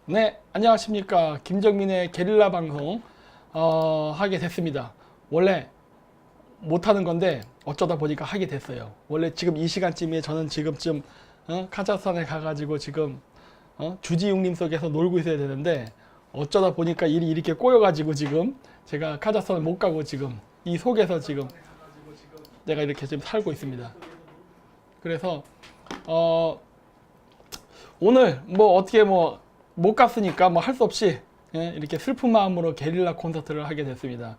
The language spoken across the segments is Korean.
네, 안녕하십니까. 김정민의 게릴라 방송 하게 됐습니다. 원래 못하는 건데 어쩌다 보니까 하게 됐어요. 원래 지금 이 시간쯤에 저는 지금쯤 카자흐스탄에 가가지고 지금 주지웅님 속에서 놀고 있어야 되는데 어쩌다 보니까 일이 이렇게 꼬여가지고 지금 제가 카자흐스탄을 못 가고 지금 이 속에서 지금 내가 이렇게 지금 살고 있습니다. 그래서 오늘 뭐 어떻게 뭐 못 갔으니까 뭐 할 수 없이 이렇게 슬픈 마음으로 게릴라 콘서트를 하게 됐습니다.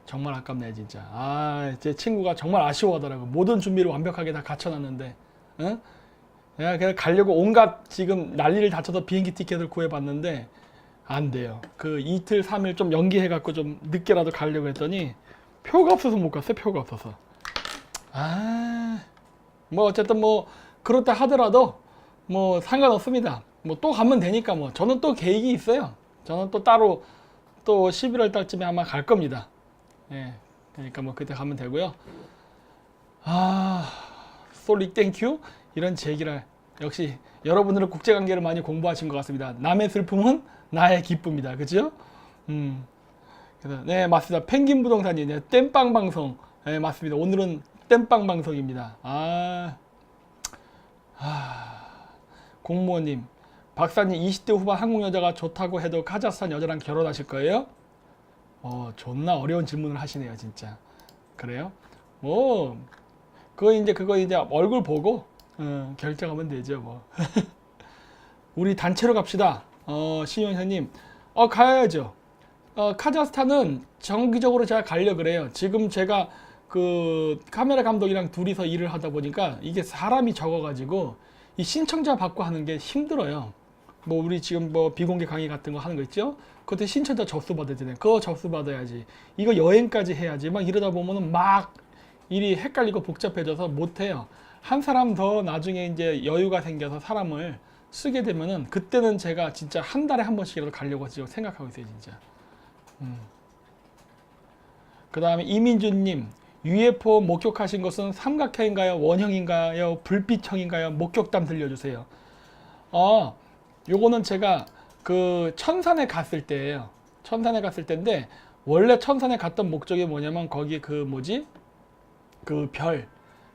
정말 아깝네 진짜. 제 친구가 정말 아쉬워하더라고. 모든 준비를 완벽하게 다 갖춰놨는데 내가 그냥 가려고 온갖 지금 난리를 다쳐서 비행기 티켓을 구해봤는데 안 돼요. 그 이틀 3일 좀 연기해갖고 좀 늦게라도 가려고 했더니 표가 없어서 못 갔어요. 표가 없어서. 뭐 어쨌든 뭐 그렇다 하더라도 뭐 상관없습니다. 뭐 또 가면 되니까 뭐 저는 또 계획이 있어요. 저는 또 따로 또 11월 달쯤에 아마 갈 겁니다. 예, 그러니까 뭐 그때 가면 되고요. 솔리 땡큐 이런 제기를 역시 여러분들은 국제관계를 많이 공부하신 것 같습니다. 남의 슬픔은 나의 기쁨이다, 그죠? 그래서 네 맞습니다. 펭귄 부동산이 네, 땜빵 방송 네 맞습니다. 오늘은 땜빵 방송입니다. 공무원님 박사님 20대 후반 한국 여자가 좋다고 해도 카자흐스탄 여자랑 결혼하실 거예요? 존나 어려운 질문을 하시네요 진짜. 그래요? 뭐 그거 이제 얼굴 보고 결정하면 되죠 뭐. 우리 단체로 갑시다. 신영현님 가야죠. 카자흐스탄은 정기적으로 제가 가려 그래요. 지금 제가 그 카메라 감독이랑 둘이서 일을 하다 보니까 이게 사람이 적어가지고 이 신청자 받고 하는 게 힘들어요. 뭐 우리 지금 뭐 비공개 강의 같은 거 하는 거 있죠? 그때 신청자 접수 받아야 되네. 그거 접수 받아야지. 이거 여행까지 해야지. 막 이러다 보면은 막 일이 헷갈리고 복잡해져서 못 해요. 한 사람 더 나중에 이제 여유가 생겨서 사람을 쓰게 되면은 그때는 제가 진짜 한 달에 한 번씩이라도 가려고 지금 생각하고 있어요, 진짜. 그 다음에 이민주님, UFO 목격하신 것은 삼각형인가요? 원형인가요? 불빛형인가요? 목격담 들려주세요. 요거는 제가 그 천산에 갔을 때예요. 천산에 갔을 때인데 원래 천산에 갔던 목적이 뭐냐면 거기 그 뭐지? 그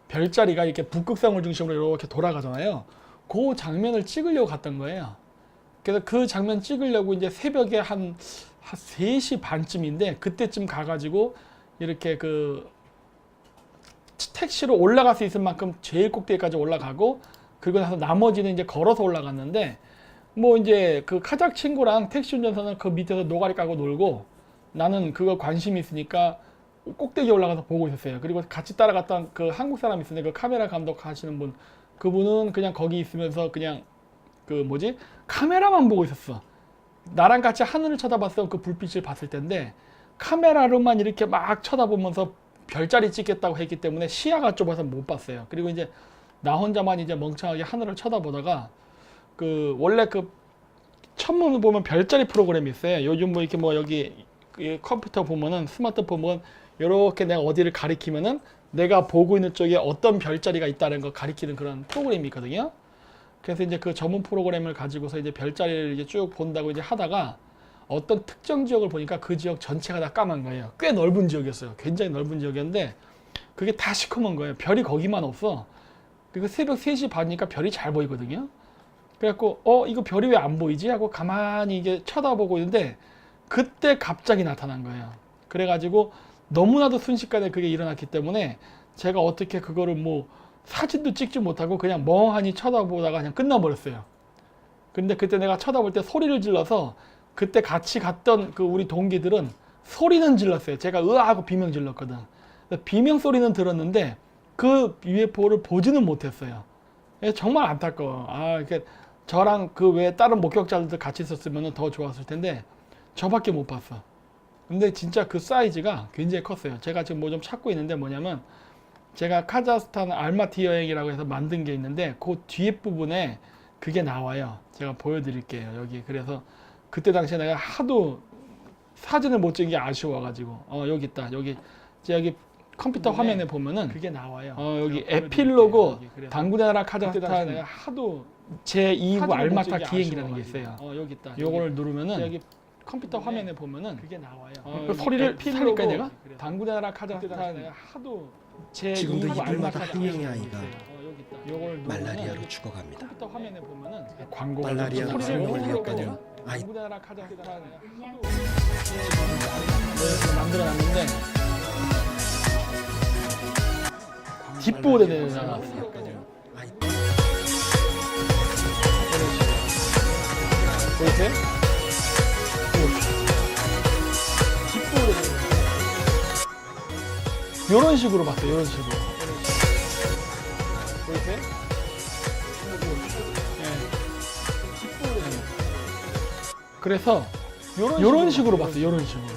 별자리가 이렇게 북극성을 중심으로 이렇게 돌아가잖아요. 그 장면을 찍으려고 갔던 거예요. 그래서 그 장면 찍으려고 이제 새벽에 한 3시 반쯤인데 그때쯤 가가지고 이렇게 그 택시로 올라갈 수 있을 만큼 제일 꼭대기까지 올라가고 그리고 나서 나머지는 이제 걸어서 올라갔는데 뭐 이제 그 카자흐 친구랑 택시 운전사는 그 밑에서 노가리 까고 놀고 나는 그거 관심이 있으니까 꼭대기 올라가서 보고 있었어요. 그리고 같이 따라갔던 그 한국 사람 있었는데 그 카메라 감독 하시는 분 그분은 그냥 거기 있으면서 그냥 그 뭐지 카메라만 보고 있었어. 나랑 같이 하늘을 쳐다봤던 그 불빛을 봤을 텐데 카메라로만 이렇게 막 쳐다보면서 별자리 찍겠다고 했기 때문에 시야가 좁아서 못 봤어요. 그리고 이제 나 혼자만 이제 멍청하게 하늘을 쳐다보다가 그 원래 그 첫문을 보면 별자리 프로그램이 있어요. 요즘 뭐 이렇게 뭐 여기 컴퓨터 보면은 스마트폰 보면 이렇게 내가 어디를 가리키면은 내가 보고 있는 쪽에 어떤 별자리가 있다는 거 가리키는 그런 프로그램이 있거든요. 그래서 이제 그 전문 프로그램을 가지고서 이제 별자리를 이제 쭉 본다고 이제 하다가 어떤 특정 지역을 보니까 그 지역 전체가 다 까만 거예요. 꽤 넓은 지역이었어요. 굉장히 넓은 지역이었는데 그게 다 시커먼 거예요. 별이 거기만 없어. 그리고 새벽 3시 반이니까 별이 잘 보이거든요. 그래갖고 이거 별이 왜 안 보이지? 하고 가만히 이게 쳐다보고 있는데 그때 갑자기 나타난 거예요. 그래가지고 너무나도 순식간에 그게 일어났기 때문에 제가 어떻게 그거를 뭐 사진도 찍지 못하고 그냥 멍하니 쳐다보다가 그냥 끝나버렸어요. 근데 그때 내가 쳐다볼 때 소리를 질러서 그때 같이 갔던 그 우리 동기들은 소리는 질렀어요. 제가 으아하고 비명 질렀거든. 비명 소리는 들었는데 그 UFO를 보지는 못했어요. 정말 안타까워. 이렇게 저랑 그 외에 다른 목격자들도 같이 있었으면 더 좋았을 텐데 저밖에 못 봤어. 근데 진짜 그 사이즈가 굉장히 컸어요. 제가 지금 뭐 좀 찾고 있는데 뭐냐면 제가 카자흐스탄 알마티 여행이라고 해서 만든 게 있는데 그 뒤에 부분에 그게 나와요. 제가 보여드릴게요. 여기 그래서 그때 당시에 내가 하도 사진을 못 찍은 게 아쉬워가지고 여기 있다. 여기 컴퓨터 화면에 보면은 그게 나와요. 여기 에필로그 당군의 나라 카자흐스탄 내가 하도 제2부 사진을 알마타 보지 기행이라는 게 아쉬워가지고. 있어요. 여기 있다. 요거를 누르면은 여기 컴퓨터 네. 화면에 보면은 그게 나와요. 그 소리를 살릴까 내가? 그래서 당구나라 그때 당시에 카자흐스탄 내가 하도 지금도 제2부 이분마다 알마타 한 명의 기행이라는 게 아이가 있어요. 여기 있다. 요걸 누르면은 말라리아로 죽어갑니다. 컴퓨터 화면에 보면은 광고가 말라리아로 소리를 생명을 살리고 이어가는 아이. 당구나라 카자흐스탄 만들어놨는데 뒷부분에 내려놨어요. 아이. 보이세요? 뒷부분에 이런 식으로 봤어요. 이런 식으로. 보이세요? 그래서 이런 식으로 봤어요. 이런 식으로.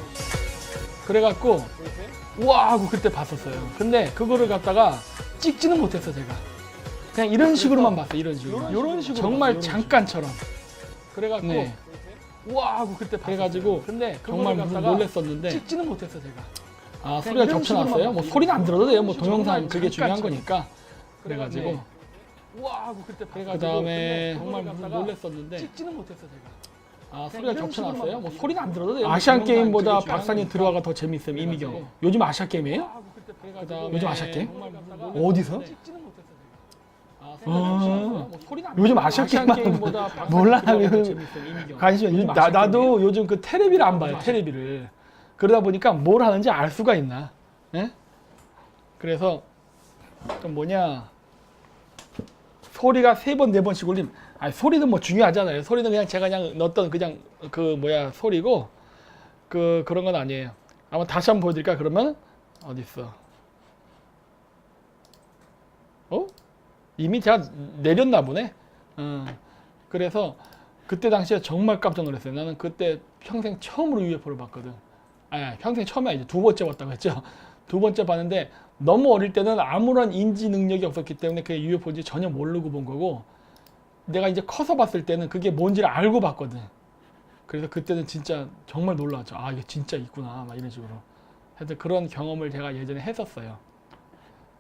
그래갖고 우와 하고 그때 봤었어요. 근데 그거를 갖다가 찍지는 못했어 제가. 그냥 이런 식으로만 봤어요. 이런 식으로. 이런 식으로 정말 봤어요, 이런 잠깐처럼. 그래갖고 네. 우와 하고 그때 봤어가지고 근데 정말 갖다가 놀랬었는데 찍지는 못했어 제가. 아 소리가 이런 겹쳐놨어요. 식으로만 뭐 봤어요. 소리는 안 들어도 돼요. 뭐 정말 동영상 그게 중요한 잠깐처럼. 거니까. 그래가지고 네. 우와 하고 그때 봤어요. 그 다음에 정말 정말 놀랬어. 놀랬었는데 찍지는 못했어 제가. 아 소리가 이런 겹쳐놨어요. 식으로만 뭐 봤어요. 소리는 안 들어도 돼요. 뭐 아시안 동영상 게임보다 그게 중요한 박사님 거니까. 들어와가 더 재밌음 이미경. 그래가지고. 요즘 아시안 게임이에요? 하고 그때 그다음에 그래가지고 요즘 아시안 게임? 정말 어디서? 찍지는 못했어 제가. 아, 뭐 소리는 안 요즘 들어도 아시안 아시안 게임만 게임보다 몰라, 박사님 들어와가 더 요즘 재밌음 이미경. 관심이 요즘 요즘 아시안 나도 요즘 그 테레비를 안 봐요. 테레비를. 그러다 보니까 뭘 하는지 알 수가 있나? 예? 그래서 좀 뭐냐 소리가 3번 4번씩 울림. 아니 소리는 뭐 중요하잖아요. 소리는 그냥 제가 그냥 넣었던 그냥 그 뭐야 소리고 그런 건 아니에요. 한번 다시 한번 보여드릴까? 그러면 어디 있어? 이미 제가 내렸나 보네. 그래서 그때 당시에 정말 깜짝 놀랐어요. 나는 그때 평생 처음으로 UFO를 봤거든. 아니 평생 처음이 아니죠. 2번째 봤다고 했죠. 2번째 봤는데 너무 어릴 때는 아무런 인지 능력이 없었기 때문에 그게 UFO인지 전혀 모르고 본 거고 내가 이제 커서 봤을 때는 그게 뭔지를 알고 봤거든. 그래서 그때는 진짜 정말 놀라웠죠. 아 이게 진짜 있구나 막 이런 식으로. 하여튼 그런 경험을 제가 예전에 했었어요.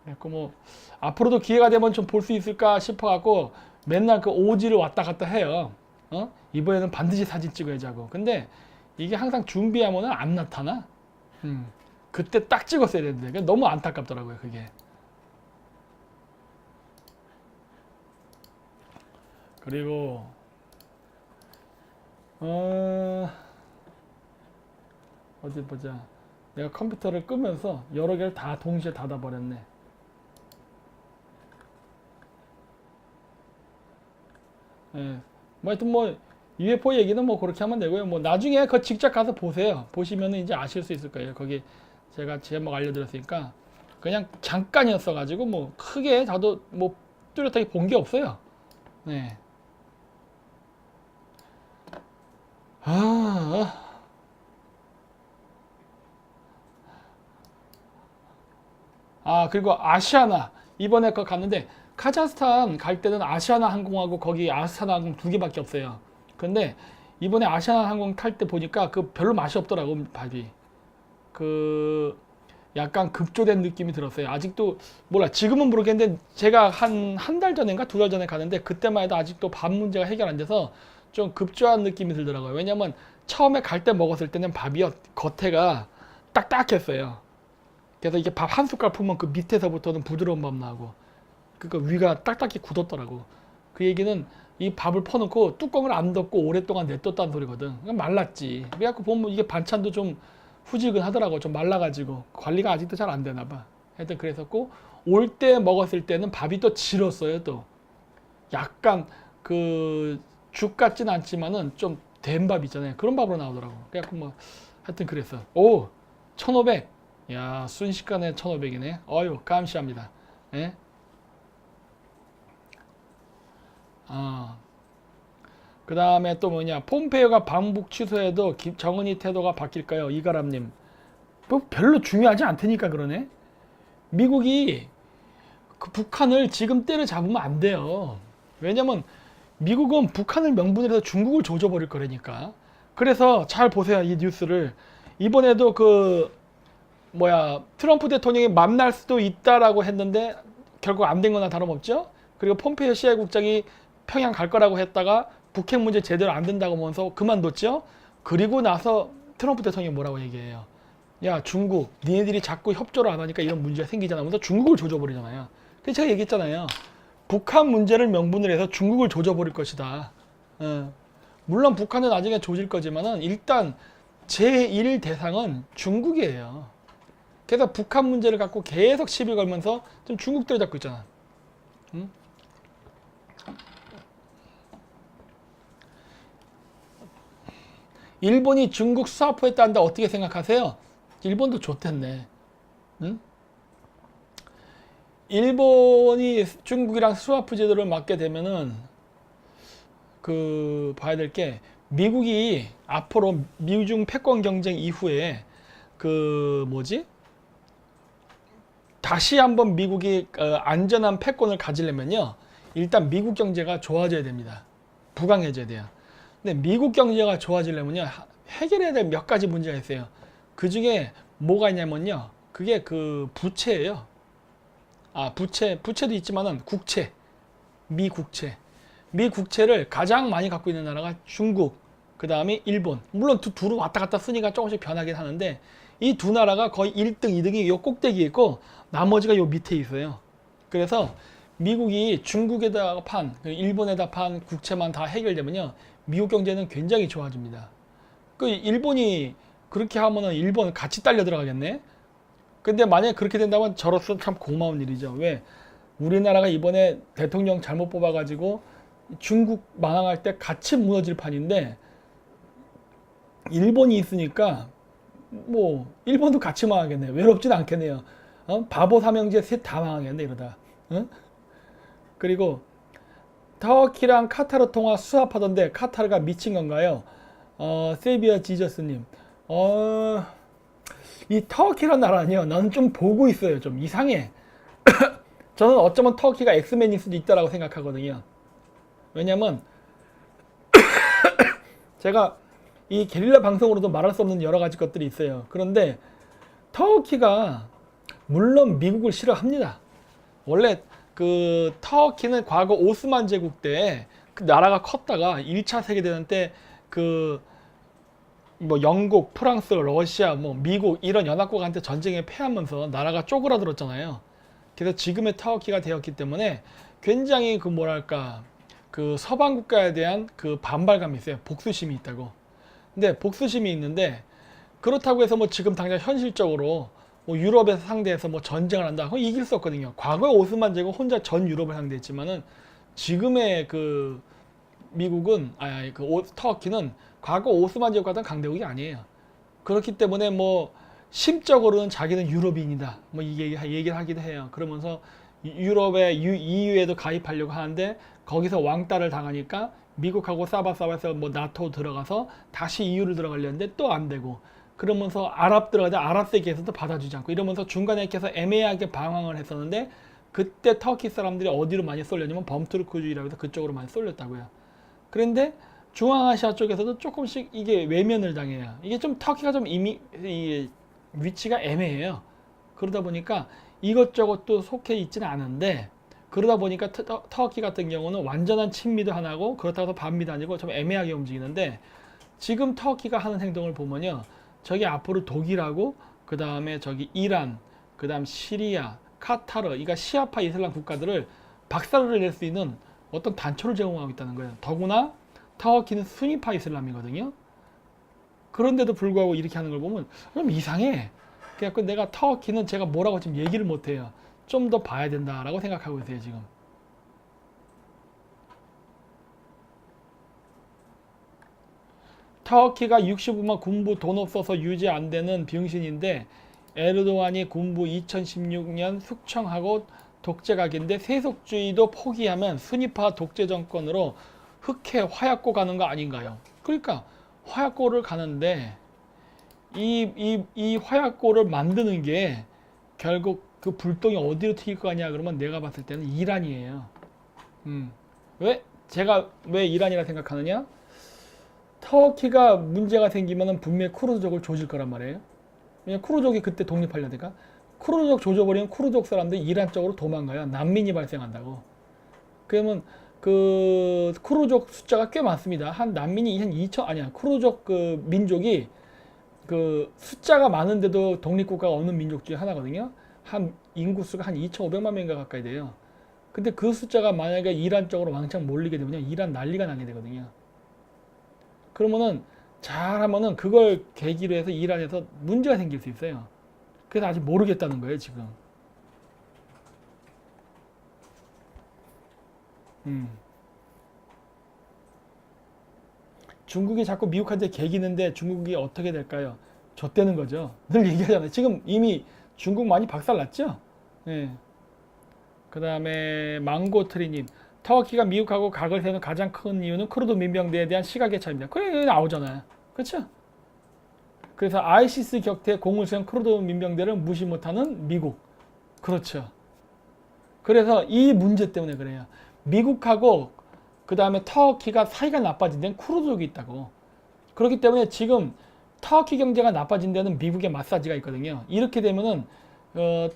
그래서 뭐 앞으로도 기회가 되면 좀 볼 수 있을까 싶어갖고 맨날 그 오지를 왔다 갔다 해요. 이번에는 반드시 사진 찍어야지 하고. 근데 이게 항상 준비하면은 안 나타나. 그때 딱 찍었어야 되는데 그게 너무 안타깝더라고요 그게. 그리고 어디 보자. 내가 컴퓨터를 끄면서 여러 개를 다 동시에 닫아버렸네. 예. 뭐 하여튼 뭐 UFO 얘기는 뭐 그렇게 하면 되고요. 뭐 나중에 그 직접 가서 보세요. 보시면은 이제 아실 수 있을 거예요. 거기 제가 제목 알려드렸으니까 그냥 잠깐이었어 가지고 뭐 크게 저도 뭐 뚜렷하게 본 게 없어요. 네. 그리고 아시아나 이번에 거 갔는데 카자흐스탄 갈 때는 아시아나 항공하고 거기 아스타나 항공 2개밖에 없어요. 근데 이번에 아시아나 항공 탈 때 보니까 그 별로 맛이 없더라고 밥이. 그 약간 급조된 느낌이 들었어요. 아직도 몰라 지금은 모르겠는데 제가 한 달 전인가 2달 전에 가는데 그때만 해도 아직도 밥 문제가 해결 안 돼서 좀 급조한 느낌이 들더라고요. 왜냐면 처음에 갈 때 먹었을 때는 밥이 겉에가 딱딱했어요. 그래서 이게 밥 한 숟갈 풀면 그 밑에서부터는 부드러운 밥 나고 그러니까 위가 딱딱히 굳었더라고. 그 얘기는 이 밥을 퍼놓고 뚜껑을 안 덮고 오랫동안 냅뒀다는 소리거든. 그러니까 말랐지. 그래갖고 보면 이게 반찬도 좀 후지근하더라고. 좀 말라가지고 관리가 아직도 잘 안 되나 봐. 하여튼 그랬었고 올 때 먹었을 때는 밥이 또 질었어요. 또 약간 그 죽 같진 않지만은 좀 된 밥 있잖아요. 그런 밥으로 나오더라고. 그래갖고 뭐 하여튼 그랬어. 오 1500. 야 순식간에 1500이네. 어유 감시합니다. 예? 그 다음에 또 뭐냐 폼페이오가 방북 취소해도 정은희 태도가 바뀔까요? 이가람님 뭐 별로 중요하지 않다니까 그러네. 미국이 그 북한을 지금 때를 잡으면 안 돼요. 왜냐면 미국은 북한을 명분으로 해서 중국을 조져버릴 거라니까. 그래서 잘 보세요 이 뉴스를. 이번에도 그 뭐야 트럼프 대통령이 만날 수도 있다라고 했는데 결국 안 된 거나 다름없죠. 그리고 폼페이오 CIA 국장이 평양 갈 거라고 했다가 북핵 문제 제대로 안 된다고 하면서 그만뒀죠. 그리고 나서 트럼프 대통령이 뭐라고 얘기해요. 야 중국 니네들이 자꾸 협조를 안 하니까 이런 문제가 생기잖아 하면서 중국을 조져버리잖아요. 그래서 제가 얘기했잖아요. 북한 문제를 명분으로 해서 중국을 조져버릴 것이다. 물론 북한은 나중에 조질 거지만은 일단 제1 대상은 중국이에요. 그래서 북한 문제를 갖고 계속 시비 걸면서 좀 중국 때려잡고 있잖아. 응? 일본이 중국 수화포했다는데 어떻게 생각하세요? 일본도 좋댔네. 응? 일본이 중국이랑 스와프 제도를 맡게 되면은 그 봐야 될 게 미국이 앞으로 미중 패권 경쟁 이후에 그 뭐지? 다시 한번 미국이 안전한 패권을 가지려면요. 일단 미국 경제가 좋아져야 됩니다. 부강해져야 돼요. 근데 미국 경제가 좋아지려면요. 해결해야 될 몇 가지 문제가 있어요. 그 중에 뭐가 있냐면요. 그게 그 부채예요. 부채도 있지만은 국채, 미국채를 가장 많이 갖고 있는 나라가 중국, 그 다음에 일본. 물론 둘은 왔다 갔다 순위가 조금씩 변하긴 하는데 이 두 나라가 거의 1등, 2등이 요 꼭대기에 있고 나머지가 요 밑에 있어요. 그래서 미국이 중국에다 일본에다 판 국채만 다 해결되면요. 미국 경제는 굉장히 좋아집니다. 그 일본이 그렇게 하면은 일본 같이 딸려 들어가겠네. 근데 만약에 그렇게 된다면 저로서 참 고마운 일이죠. 왜? 우리나라가 이번에 대통령 잘못 뽑아가지고 중국 망할 때 같이 무너질 판인데 일본이 있으니까 뭐 일본도 같이 망하겠네. 외롭진 않겠네요. 바보 삼형제 셋 다 망하겠네 이러다. 그리고 터키랑 카타르 통화 수합하던데 카타르가 미친 건가요? 세비야 지저스님. 이 터키란 나라는요, 나는 좀 보고 있어요. 좀 이상해. 저는 어쩌면 터키가 엑스맨일 수도 있다라고 생각하거든요. 왜냐면 제가 이 게릴라 방송으로도 말할 수 없는 여러 가지 것들이 있어요. 그런데 터키가 물론 미국을 싫어합니다. 원래 그 터키는 과거 오스만 제국 때 그 나라가 컸다가 1차 세계대전 때 그 뭐 영국, 프랑스, 러시아, 뭐 미국 이런 연합국한테 전쟁에 패하면서 나라가 쪼그라들었잖아요. 그래서 지금의 터키가 되었기 때문에 굉장히 그 뭐랄까 그 서방 국가에 대한 그 반발감이 있어요. 복수심이 있다고. 근데 복수심이 있는데 그렇다고 해서 뭐 지금 당장 현실적으로 뭐 유럽에서 상대해서 뭐 전쟁을 한다. 그건 이길 수 없거든요. 과거에 오스만 제국 혼자 전 유럽을 상대했지만은 지금의 그 미국은 터키는 과거 오스만 제국과는 강대국이 아니에요. 그렇기 때문에 뭐 심적으로는 자기는 유럽인이다. 뭐 이게 얘기를 하기도 해요. 그러면서 유럽의 EU에도 가입하려고 하는데 거기서 왕따를 당하니까 미국하고 싸바싸바해서 뭐 나토 들어가서 다시 EU를 들어가려는데 또 안 되고 그러면서 아랍 들어가자 아랍 세계에서도 받아주지 않고 이러면서 중간에 이렇게 해서 애매하게 방황을 했었는데 그때 터키 사람들이 어디로 많이 쏠렸냐면 범투르크주의라고 해서 그쪽으로 많이 쏠렸다고요. 그런데 중앙아시아 쪽에서도 조금씩 이게 외면을 당해요. 이게 좀 터키가 좀 이미 위치가 애매해요. 그러다 보니까 이것저것도 속해 있지는 않은데 그러다 보니까 터키 같은 경우는 완전한 친미도 하나고 그렇다고 해서 반미도 아니고 좀 애매하게 움직이는데 지금 터키가 하는 행동을 보면요. 저기 앞으로 독일하고 그 다음에 저기 이란, 그 다음 시리아, 카타르, 그러니까 시아파 이슬람 국가들을 박살을 낼 수 있는 어떤 단초를 제공하고 있다는 거예요. 더구나 터키는 수니파 이슬람이거든요. 그런데도 불구하고 이렇게 하는 걸 보면 좀 이상해. 그래서 내가 터키는 제가 뭐라고 지금 얘기를 못해요. 좀 더 봐야 된다라고 생각하고 있어요 지금. 터키가 65만 군부 돈 없어서 유지 안 되는 병신인데 에르도안이 군부 2016년 숙청하고 독재각인데 세속주의도 포기하면 순위파 독재 정권으로 흑해 화약고 가는 거 아닌가요? 그러니까 화약고를 가는데 이 화약고를 만드는 게 결국 그 불똥이 어디로 튀길 거냐 그러면 내가 봤을 때는 이란이에요. 제가 왜 이란이라 생각하느냐? 터키가 문제가 생기면은 분명히 쿠르드족을 조질 거란 말이에요. 왜냐면 쿠르드족이 그때 독립하려니까 쿠르드족 조져버리면 쿠르드족 사람들이 이란 쪽으로 도망가요. 난민이 발생한다고. 그러면 그 쿠르족 숫자가 꽤 많습니다. 한 난민이 한 2천 아니야 쿠르족 그 민족이 그 숫자가 많은데도 독립국가가 없는 민족 중에 하나거든요. 한 인구수가 한 2,500만 명인가 가까이 돼요. 근데 그 숫자가 만약에 이란 쪽으로 왕창 몰리게 되면 이란 난리가 나게 되거든요. 그러면은 잘하면은 그걸 계기로 해서 이란에서 문제가 생길 수 있어요. 그래서 아직 모르겠다는 거예요, 지금. 중국이 자꾸 미국한테 개기는데 중국이 어떻게 될까요? 좆되는 거죠. 늘 얘기하잖아요. 지금 이미 중국 많이 박살났죠? 예. 그 다음에 망고트리님, 터키가 미국하고 각을 세우는 가장 큰 이유는 쿠르드 민병대에 대한 시각의 차이입니다. 그래 나오잖아요. 그렇죠? 그래서 아이시스 격퇴 공을 세운 쿠르드 민병대를 무시 못하는 미국. 그렇죠. 그래서 이 문제 때문에 그래요. 미국하고 그 다음에 터키가 사이가 나빠진 데는 쿠르드족이 있다고. 그렇기 때문에 지금 터키 경제가 나빠진 데는 미국의 마사지가 있거든요. 이렇게 되면은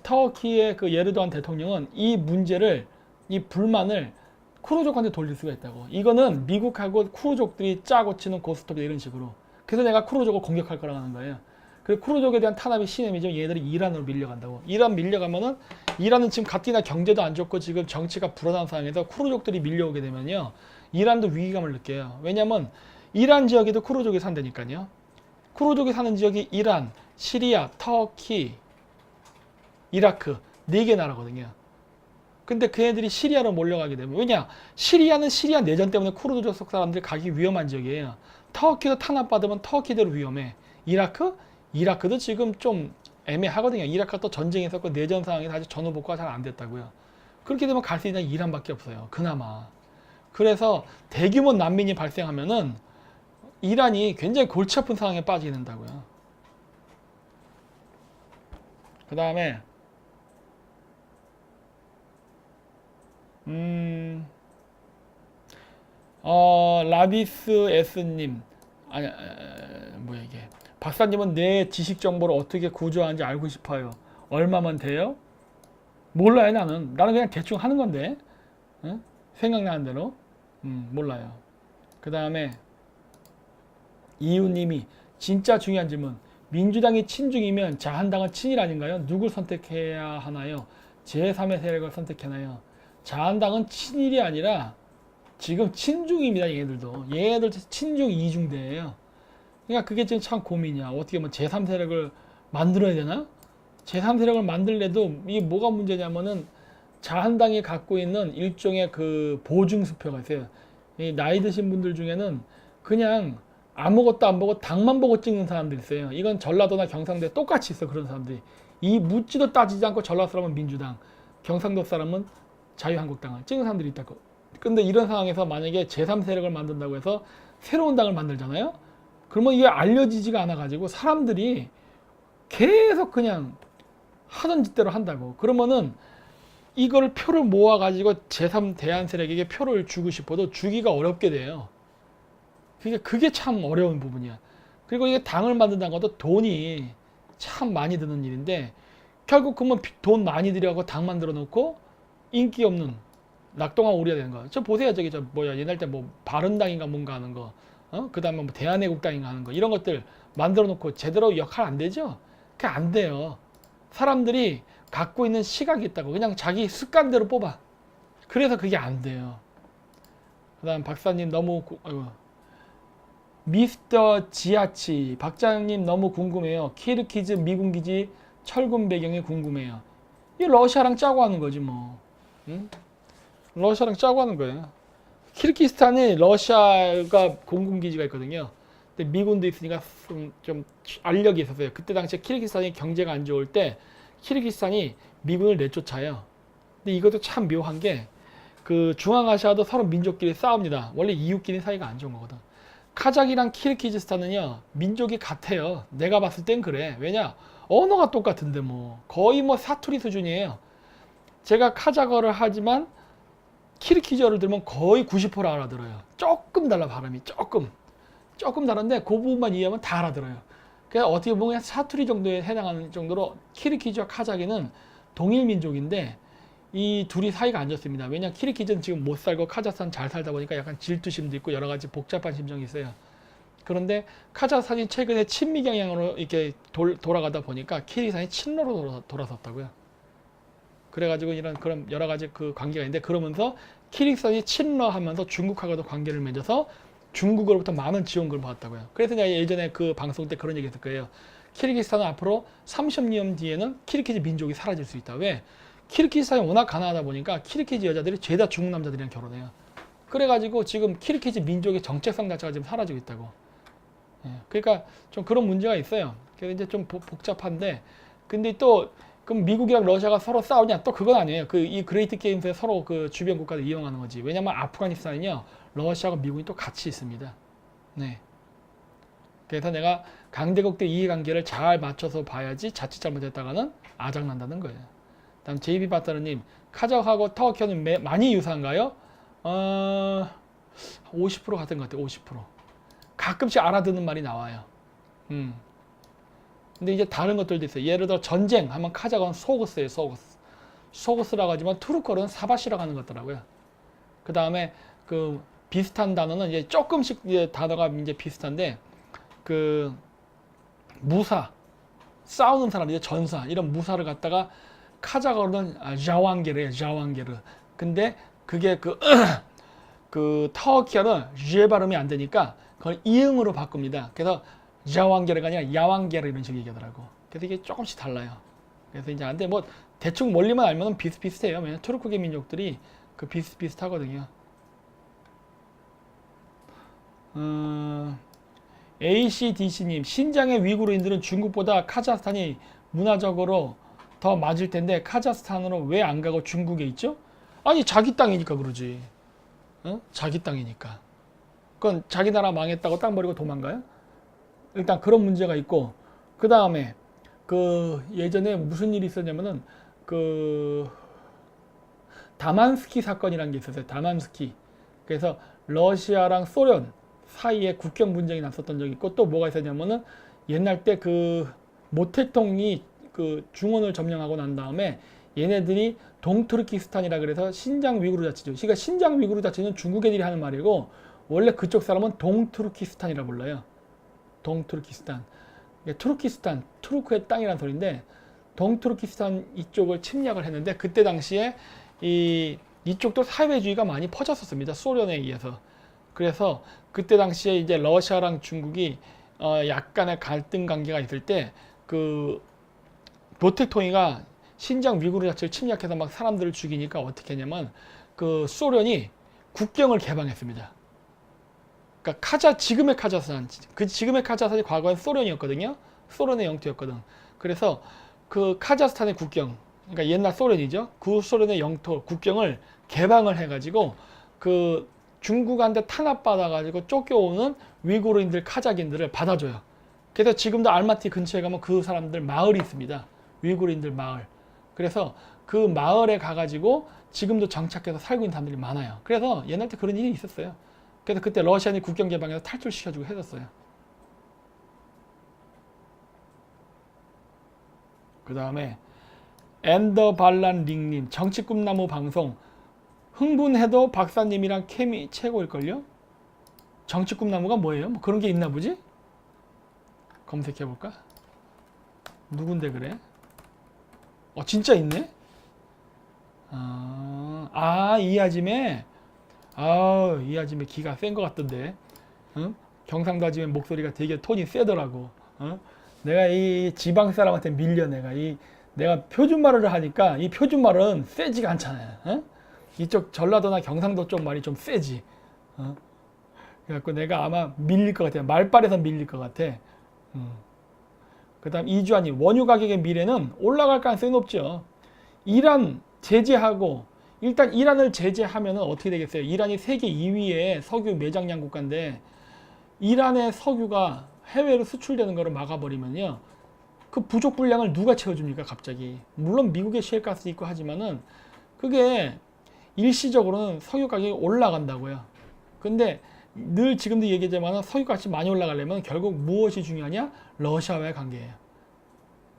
터키의 그 예르도안 대통령은 이 문제를, 이 불만을 쿠르족한테 돌릴 수가 있다고. 이거는 미국하고 쿠르족들이 짜고 치는 고스톱이 이런 식으로. 그래서 내가 쿠르족을 공격할 거라고 하는 거예요. 그리고 쿠르족에 대한 탄압이 신임이죠. 얘들이 이란으로 밀려간다고. 이란 밀려가면은 이란은 지금 가뜩이나 경제도 안 좋고 지금 정치가 불안한 상황에서 쿠르족들이 밀려오게 되면요. 이란도 위기감을 느껴요. 왜냐면 이란 지역에도 쿠르족이 산다니까요. 쿠르족이 사는 지역이 이란, 시리아, 터키, 이라크 4개 나라거든요. 근데 그 애들이 시리아로 몰려가게 되면, 왜냐? 시리아는 시리아 내전 때문에 쿠르드족 속 사람들이 가기 위험한 지역이에요. 터키도 탄압받으면 터키대로 위험해. 이라크도 지금 좀 애매하거든요. 이라크가 또 전쟁이 있었고 내전 상황에서 아직 전후 복구가 잘 안 됐다고요. 그렇게 되면 갈 수 있는 이란밖에 없어요. 그나마. 그래서 대규모 난민이 발생하면은 이란이 굉장히 골치 아픈 상황에 빠지게 된다고요. 그 다음에 라비스 S님, 아니, 뭐야 이게. 박사님은 내 지식 정보를 어떻게 구조하는지 알고 싶어요. 얼마만 돼요? 몰라요, 나는. 나는 그냥 대충 하는 건데. 응? 생각나는 대로. 몰라요. 그 다음에 이유님이 진짜 중요한 질문. 민주당이 친중이면 자한당은 친일 아닌가요? 누굴 선택해야 하나요? 제3의 세력을 선택하나요? 자한당은 친일이 아니라 지금 친중입니다. 얘네들도 친중 이중대예요. 그러니까 그게 지금 참 고민이야. 어떻게 뭐 제3세력을 만들어야 되나? 제3세력을 만들래도 이게 뭐가 문제냐면은 자한당이 갖고 있는 일종의 그 보증수표가 있어요. 이 나이 드신 분들 중에는 그냥 아무것도 안 보고 당만 보고 찍는 사람들이 있어요. 이건 전라도나 경상도에 똑같이 있어. 그런 사람들이. 이 묻지도 따지지 않고 전라도 사람은 민주당, 경상도 사람은 자유한국당을 찍는 사람들이 있다고. 근데 이런 상황에서 만약에 제3세력을 만든다고 해서 새로운 당을 만들잖아요. 그러면 이게 알려지지가 않아가지고 사람들이 계속 그냥 하던 짓대로 한다고. 그러면은 이걸 표를 모아가지고 제3 대한 세력에게 표를 주고 싶어도 주기가 어렵게 돼요. 그게 참 어려운 부분이야. 그리고 이게 당을 만든다는 것도 돈이 참 많이 드는 일인데 결국 그러면 돈 많이 들여갖고 당 만들어 놓고 인기 없는 낙동강 오리가 되는 거야. 저 보세요. 저기 저 뭐야 옛날 때 뭐 바른당인가 뭔가 하는 거. 그 다음에 뭐 대한애국당인가 하는 거. 이런 것들 만들어 놓고 제대로 역할 안 되죠? 그게 안 돼요. 사람들이 갖고 있는 시각이 있다고. 그냥 자기 습관대로 뽑아. 그래서 그게 안 돼요. 그 다음 박사님 너무 미스터 지아치 박사님 너무 궁금해요. 키르키즈 미군 기지 철군 배경이 궁금해요. 이 러시아랑 짜고 하는 거지 뭐. 응? 러시아랑 짜고 하는 거예요. 키르기스탄에 러시아가 공군기지가 있거든요. 근데 미군도 있으니까 좀 알력이 있었어요. 그때 당시에 키르기스탄이 경제가 안 좋을 때 키르기스탄이 미군을 내쫓아요. 근데 이것도 참 묘한 게 그 중앙아시아도 서로 민족끼리 싸웁니다. 원래 이웃끼리 사이가 안 좋은 거거든. 카자흐이랑 키르기즈스탄은요 민족이 같아요. 내가 봤을 땐 그래. 왜냐 언어가 똑같은데 뭐 거의 뭐 사투리 수준이에요. 제가 카자흐어를 하지만 키르키즈어를 들으면 거의 90% 알아들어요. 조금 달라 발음이 조금 다른데 그 부분만 이해하면 다 알아들어요. 그래서 어떻게 보면 사투리 정도에 해당하는 정도로 키르키즈와 카자흐는 동일 민족인데 이 둘이 사이가 안 좋습니다. 왜냐 키르기즈는 지금 못 살고 카자흐스탄 잘 살다 보니까 약간 질투심도 있고 여러 가지 복잡한 심정이 있어요. 그런데 카자흐스탄이 최근에 친미 경향으로 이렇게 돌아가다 보니까 키르기스탄이 친러로 돌아섰다고요. 그래가지고 이런 그런 여러 가지 그 관계가 있는데 그러면서 키르기스탄이 친러하면서 중국하고도 관계를 맺어서 중국으로부터 많은 지원금을 받았다고요. 그래서 내가 예전에 그 방송 때 그런 얘기했을 거예요. 키르기스탄은 앞으로 30년 뒤에는 키르기즈 민족이 사라질 수 있다. 왜? 키르기스탄이 워낙 가난하다 보니까 키르기즈 여자들이 죄다 중국 남자들이랑 결혼해요. 그래가지고 지금 키르기즈 민족의 정체성 자체가 지금 사라지고 있다고. 예, 그러니까 좀 그런 문제가 있어요. 그래서 이제 좀 복잡한데, 근데 또 그럼 미국이랑 러시아가 서로 싸우냐? 또 그건 아니에요. 그 이 그레이트 게임스에 서로 그 주변 국가를 이용하는 거지. 왜냐면 아프가니스탄은요 러시아하고 미국이 또 같이 있습니다. 네. 그래서 내가 강대국들 이해관계를 잘 맞춰서 봐야지 자칫 잘못했다가는 아작난다는 거예요. 다음 JB 바타르님, 카자흐하고 터키는 많이 유사한가요? 50% 같은 것 같아요. 50%. 가끔씩 알아듣는 말이 나와요. 근데 이제 다른 것들도 있어요. 예를 들어 전쟁 하면 카자흐는 소그스예요. 소그스. 소그스라고 하지만 투르크어는 사바시라고 하는 것더라고요. 그 다음에 그 비슷한 단어는 이제 조금씩 이제 단어가 이제 비슷한데 그 무사, 싸우는 사람, 이제 전사 이런 무사를 갖다가 카자흐어로는 자완게르예요. 자완게르. 근데 그게 그 터키어는 쥐 발음이 안 되니까 그걸 이응으로 바꿉니다. 그래서 자완게르가 아니라 야완게르 이런 식으로 얘기하더라고. 그래서 이게 조금씩 달라요. 그래서 이제 근데 뭐 대충 원리만 알면 비슷비슷해요. 왜냐면 투르크계 민족들이 그 비슷비슷하거든요. ACDC님, 신장의 위구르인들은 중국보다 카자흐스탄이 문화적으로 더 맞을 텐데 카자흐스탄으로 왜 안 가고 중국에 있죠? 아니 자기 땅이니까 그러지. 어? 자기 땅이니까. 그건 자기 나라 망했다고 땅 버리고 도망가요? 일단 그런 문제가 있고, 그 다음에 그 예전에 무슨 일이 있었냐면은 그 다만스키 사건이라는 게 있었어요. 다만스키. 그래서 러시아랑 소련 사이에 국경 분쟁이 났었던 적이 있고, 또 뭐가 있었냐면은 옛날 때 그 모택동이 그 중원을 점령하고 난 다음에 얘네들이 동투르키스탄이라 그래서 신장 위구르 자치죠. 그러니까 신장 위구르 자치는 중국 애들이 하는 말이고 원래 그쪽 사람은 동투르키스탄이라 불러요. 동투르키스탄. 투르키스탄, 투르크의 땅이라는 소리인데 동투르키스탄 이쪽을 침략을 했는데 그때 당시에 이쪽도 사회주의가 많이 퍼졌었습니다. 소련에 의해서. 그래서 그때 당시에 이제 러시아랑 중국이 약간의 갈등 관계가 있을 때 그 모택동이가 신장 위구르 자체를 침략해서 막 사람들을 죽이니까 어떻게 했냐면 그 소련이 국경을 개방했습니다. 그러니까 지금의 카자흐스탄, 지금의 카자흐스탄이 과거엔 소련이었거든요. 소련의 영토였거든. 그래서 그 카자흐스탄의 국경, 그러니까 옛날 소련이죠. 그 소련의 영토 국경을 개방을 해가지고 그 중국한테 탄압받아가지고 쫓겨오는 위구르인들, 카자흐인들을 받아줘요. 그래서 지금도 알마티 근처에 가면 그 사람들 마을이 있습니다. 위구르인들 마을. 그래서 그 마을에 가가지고 지금도 정착해서 살고 있는 사람들이 많아요. 그래서 옛날 때 그런 일이 있었어요. 그래서 그때 러시아니 국경 개방해서 탈출시켜주고 했었어요. 그 다음에 엔더 발란 링님, 정치 꿈나무 방송 흥분해도 박사님이랑 케미 최고일걸요? 정치 꿈나무가 뭐예요? 뭐 그런 게 있나 보지? 검색해볼까? 누군데 그래? 진짜 있네? 이 아줌매? 이 아줌매 기가 센 것 같던데. 응? 경상도 아줌매 목소리가 되게 톤이 세더라고. 내가 이 지방 사람한테 밀려 내가 표준말을 하니까 이 표준말은 세지가 않잖아요. 이쪽 전라도나 경상도 쪽 말이 좀 세지. 그래갖고 내가 아마 밀릴 것 같아요. 말빨에서 밀릴 것 같아. 그 다음 이주환이 원유 가격의 미래는 올라갈 가능성이 높죠. 이란 제재하고 일단 이란을 제재하면 어떻게 되겠어요? 이란이 세계 2위의 석유 매장량 국가인데 이란의 석유가 해외로 수출되는 거를 막아버리면요. 그 부족 분량을 누가 채워줍니까 갑자기? 물론 미국의 셰일가스 있고 하지만은 그게 일시적으로는 석유 가격이 올라간다고요. 근데 늘 지금도 얘기하지만 석유값이 많이 올라가려면 결국 무엇이 중요하냐? 러시아와의 관계예요.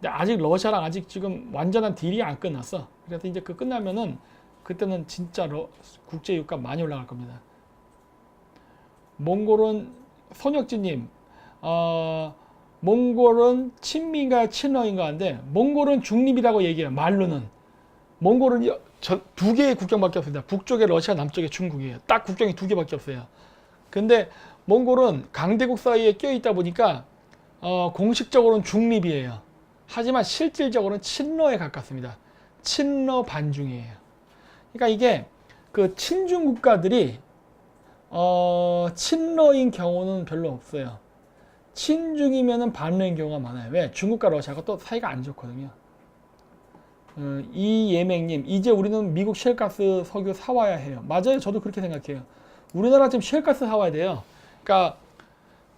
근데 아직 러시아랑 아직 지금 완전한 딜이 안 끝났어. 그래서 이제 그 끝나면은 그때는 진짜 국제 유가 많이 올라갈 겁니다. 몽골은 손혁진님, 몽골은 친미인가 친러인가 한데 몽골은 중립이라고 얘기해요. 말로는. 몽골은 두 개의 국경밖에 없습니다. 북쪽에 러시아, 남쪽에 중국이에요. 딱 국경이 두 개밖에 없어요. 근데 몽골은 강대국 사이에 껴있다 보니까 공식적으로는 중립이에요. 하지만 실질적으로는 친러에 가깝습니다. 친러 반중이에요. 그러니까 이게 그 친중 국가들이 친러인 경우는 별로 없어요. 친중이면은 반러인 경우가 많아요. 왜? 중국과 러시아가 또 사이가 안 좋거든요. 이예맹님, 이제 우리는 미국 셰일가스 석유 사와야 해요. 맞아요. 저도 그렇게 생각해요. 우리나라 지금 셰일가스 사와야 돼요. 그러니까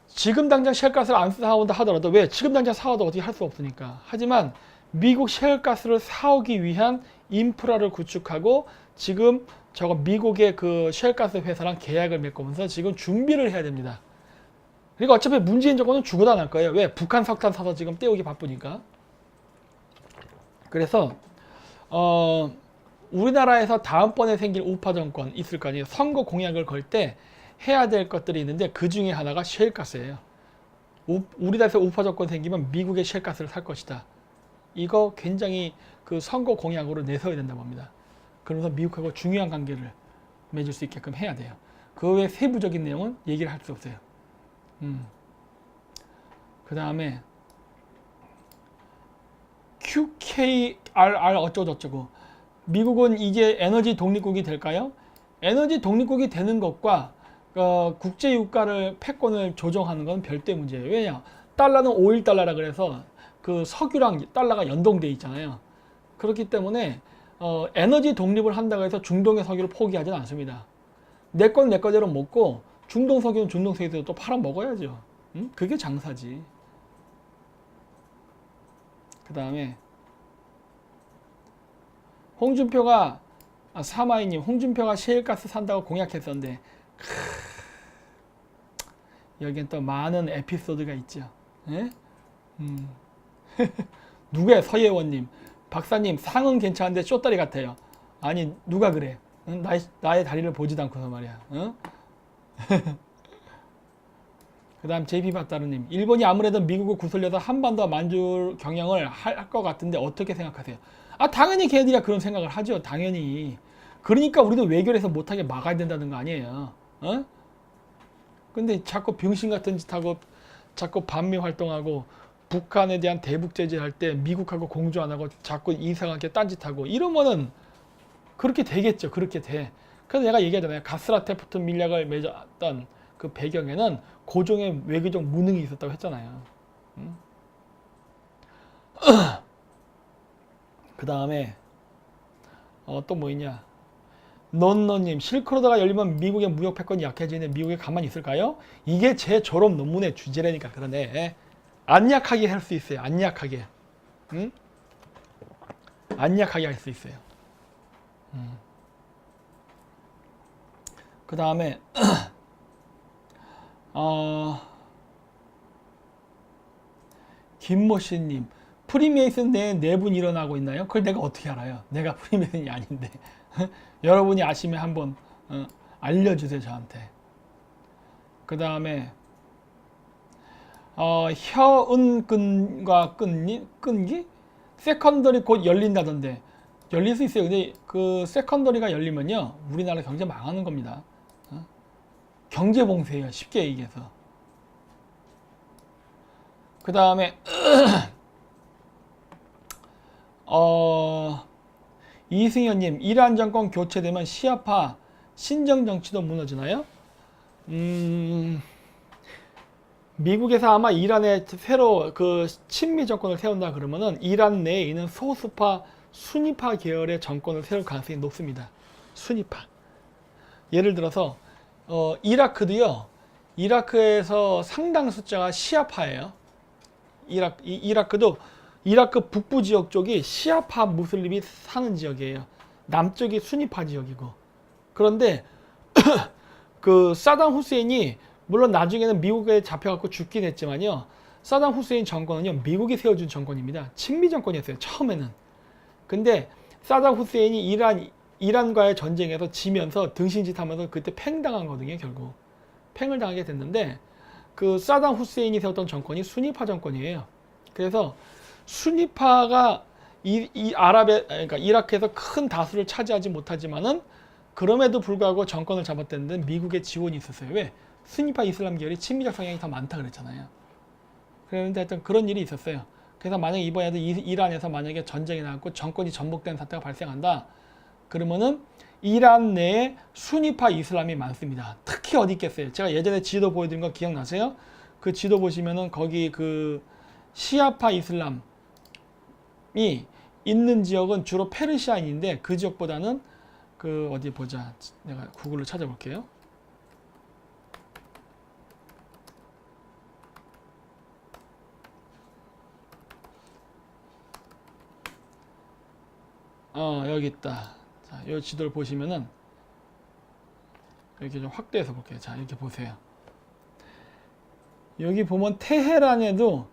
지금 당장 셰일가스를 안 사온다 하더라도 왜? 지금 당장 사와도 어떻게 할 수 없으니까. 하지만 미국 셰일가스를 사오기 위한 인프라를 구축하고 지금 저거 미국의 그 셰일가스 회사랑 계약을 맺으면서 지금 준비를 해야 됩니다. 그리고 어차피 문재인 정권은 죽어도 안 할 거예요. 왜? 북한 석탄 사서 지금 떼우기 바쁘니까. 그래서 우리나라에서 다음번에 생길 우파 정권 있을 거 아니에요. 선거 공약을 걸 때 해야 될 것들이 있는데 그 중에 하나가 셰일가스예요. 우리나라에서 우파 정권 생기면 미국의 셰일가스를 살 것이다. 이거 굉장히 그 선거 공약으로 내세워야 된다고 합니다. 그러면서 미국하고 중요한 관계를 맺을 수 있게끔 해야 돼요. 그 외 세부적인 내용은 얘기를 할 수 없어요. 그 다음에 QKRR 어쩌고저쩌고. 미국은 이제 에너지 독립국이 될까요? 에너지 독립국이 되는 것과 국제 유가를 패권을 조정하는 건 별도의 문제예요. 왜냐? 달러는 5.1달러라 그래서 그 석유랑 달러가 연동돼 있잖아요. 그렇기 때문에 에너지 독립을 한다고 해서 중동의 석유를 포기하지는 않습니다. 내 건 내 거대로 먹고 중동 석유는 중동 석유대로 또 팔아 먹어야죠. 그게 장사지. 그 다음에 홍준표가 사마이님, 홍준표가 셰일가스 산다고 공약했었는데 여기엔 또 많은 에피소드가 있죠. 예? 누구야? 서예원님, 박사님 상은 괜찮은데 쇼다리 같아요. 아니 누가 그래? 나의 다리를 보지도 않고서 말이야. 그 다음 JP바따르님, 일본이 아무래도 미국을 구슬려서 한반도와 만줄 경영을 할 것 같은데 어떻게 생각하세요? 당연히 걔네들이 그런 생각을 하죠. 당연히. 그러니까 우리도 외교에서 못하게 막아야 된다는 거 아니에요. 근데 자꾸 병신 같은 짓 하고 자꾸 반미 활동하고 북한에 대한 대북 제재할 때 미국하고 공조 안 하고 자꾸 이상하게 딴짓하고 이러면은 그렇게 되겠죠. 그렇게 돼. 그래서 내가 얘기하잖아요. 가스라테프트 밀약을 맺었던 그 배경에는 고종의 외교적 무능이 있었다고 했잖아요. 그 다음에 또 뭐 있냐? 넌너님, 실크로드가 열리면 미국의 무역 패권이 약해지는데 미국이 가만히 있을까요? 이게 제 졸업 논문의 주제라니까. 그러네. 안 약하게 할 수 있어요. 안 약하게. 응? 안 약하게 할 수 있어요. 그 다음에 김모씨님, 프리메이슨 내 내분 일어나고 있나요? 그걸 내가 어떻게 알아요? 내가 프리메이슨이 아닌데. 여러분이 아시면 한번 알려주세요, 저한테. 그 다음에 혀은근과 끈기? 세컨더리 곧 열린다던데. 열릴 수 있어요. 근데 그 세컨더리가 열리면요, 우리나라 경제 망하는 겁니다. 경제 봉쇄예요, 쉽게 얘기해서. 그 다음에 이승현님, 이란 정권 교체되면 시아파 신정 정치도 무너지나요? 미국에서 아마 이란에 새로 그 친미 정권을 세운다 그러면은 이란 내에 있는 소수파 순위파 계열의 정권을 세울 가능성이 높습니다. 순위파. 예를 들어서 이라크도요. 이라크에서 상당 숫자가 시아파예요. 이라크도 이라크 북부 지역 쪽이 시아파 무슬림이 사는 지역이에요. 남쪽이 순위파 지역이고. 그런데 그 사담 후세인이 물론 나중에는 미국에 잡혀갖고 죽긴 했지만요. 사담 후세인 정권은요, 미국이 세워준 정권입니다. 친미 정권이었어요, 처음에는. 근데 사담 후세인이 이란과의 전쟁에서 지면서 등신짓하면서 그때 팽당한 거거든요, 결국. 팽을 당하게 됐는데, 그 사담 후세인이 세웠던 정권이 순위파 정권이에요. 그래서 순위파가 그러니까 이라크에서 큰 다수를 차지하지 못하지만은 그럼에도 불구하고 정권을 잡았다는 미국의 지원이 있었어요. 왜? 순위파 이슬람 계열이 친미적 성향이 더 많다 그랬잖아요. 그런데 하여튼 그런 일이 있었어요. 그래서 만약에 이번에도 이란에서 만약에 전쟁이 나고 정권이 전복되는 사태가 발생한다. 그러면은 이란 내에 순위파 이슬람이 많습니다. 특히 어디 있겠어요? 제가 예전에 지도 보여드린 거 기억나세요? 그 지도 보시면은 거기 그 시아파 이슬람이 있는 지역은 주로 페르시아인인데 그 지역보다는 그 어디 보자. 내가 구글로 찾아볼게요. 여기 있다. 자, 이 지도를 보시면은 이렇게 좀 확대해서 볼게요. 자, 이렇게 보세요. 여기 보면 테헤란에도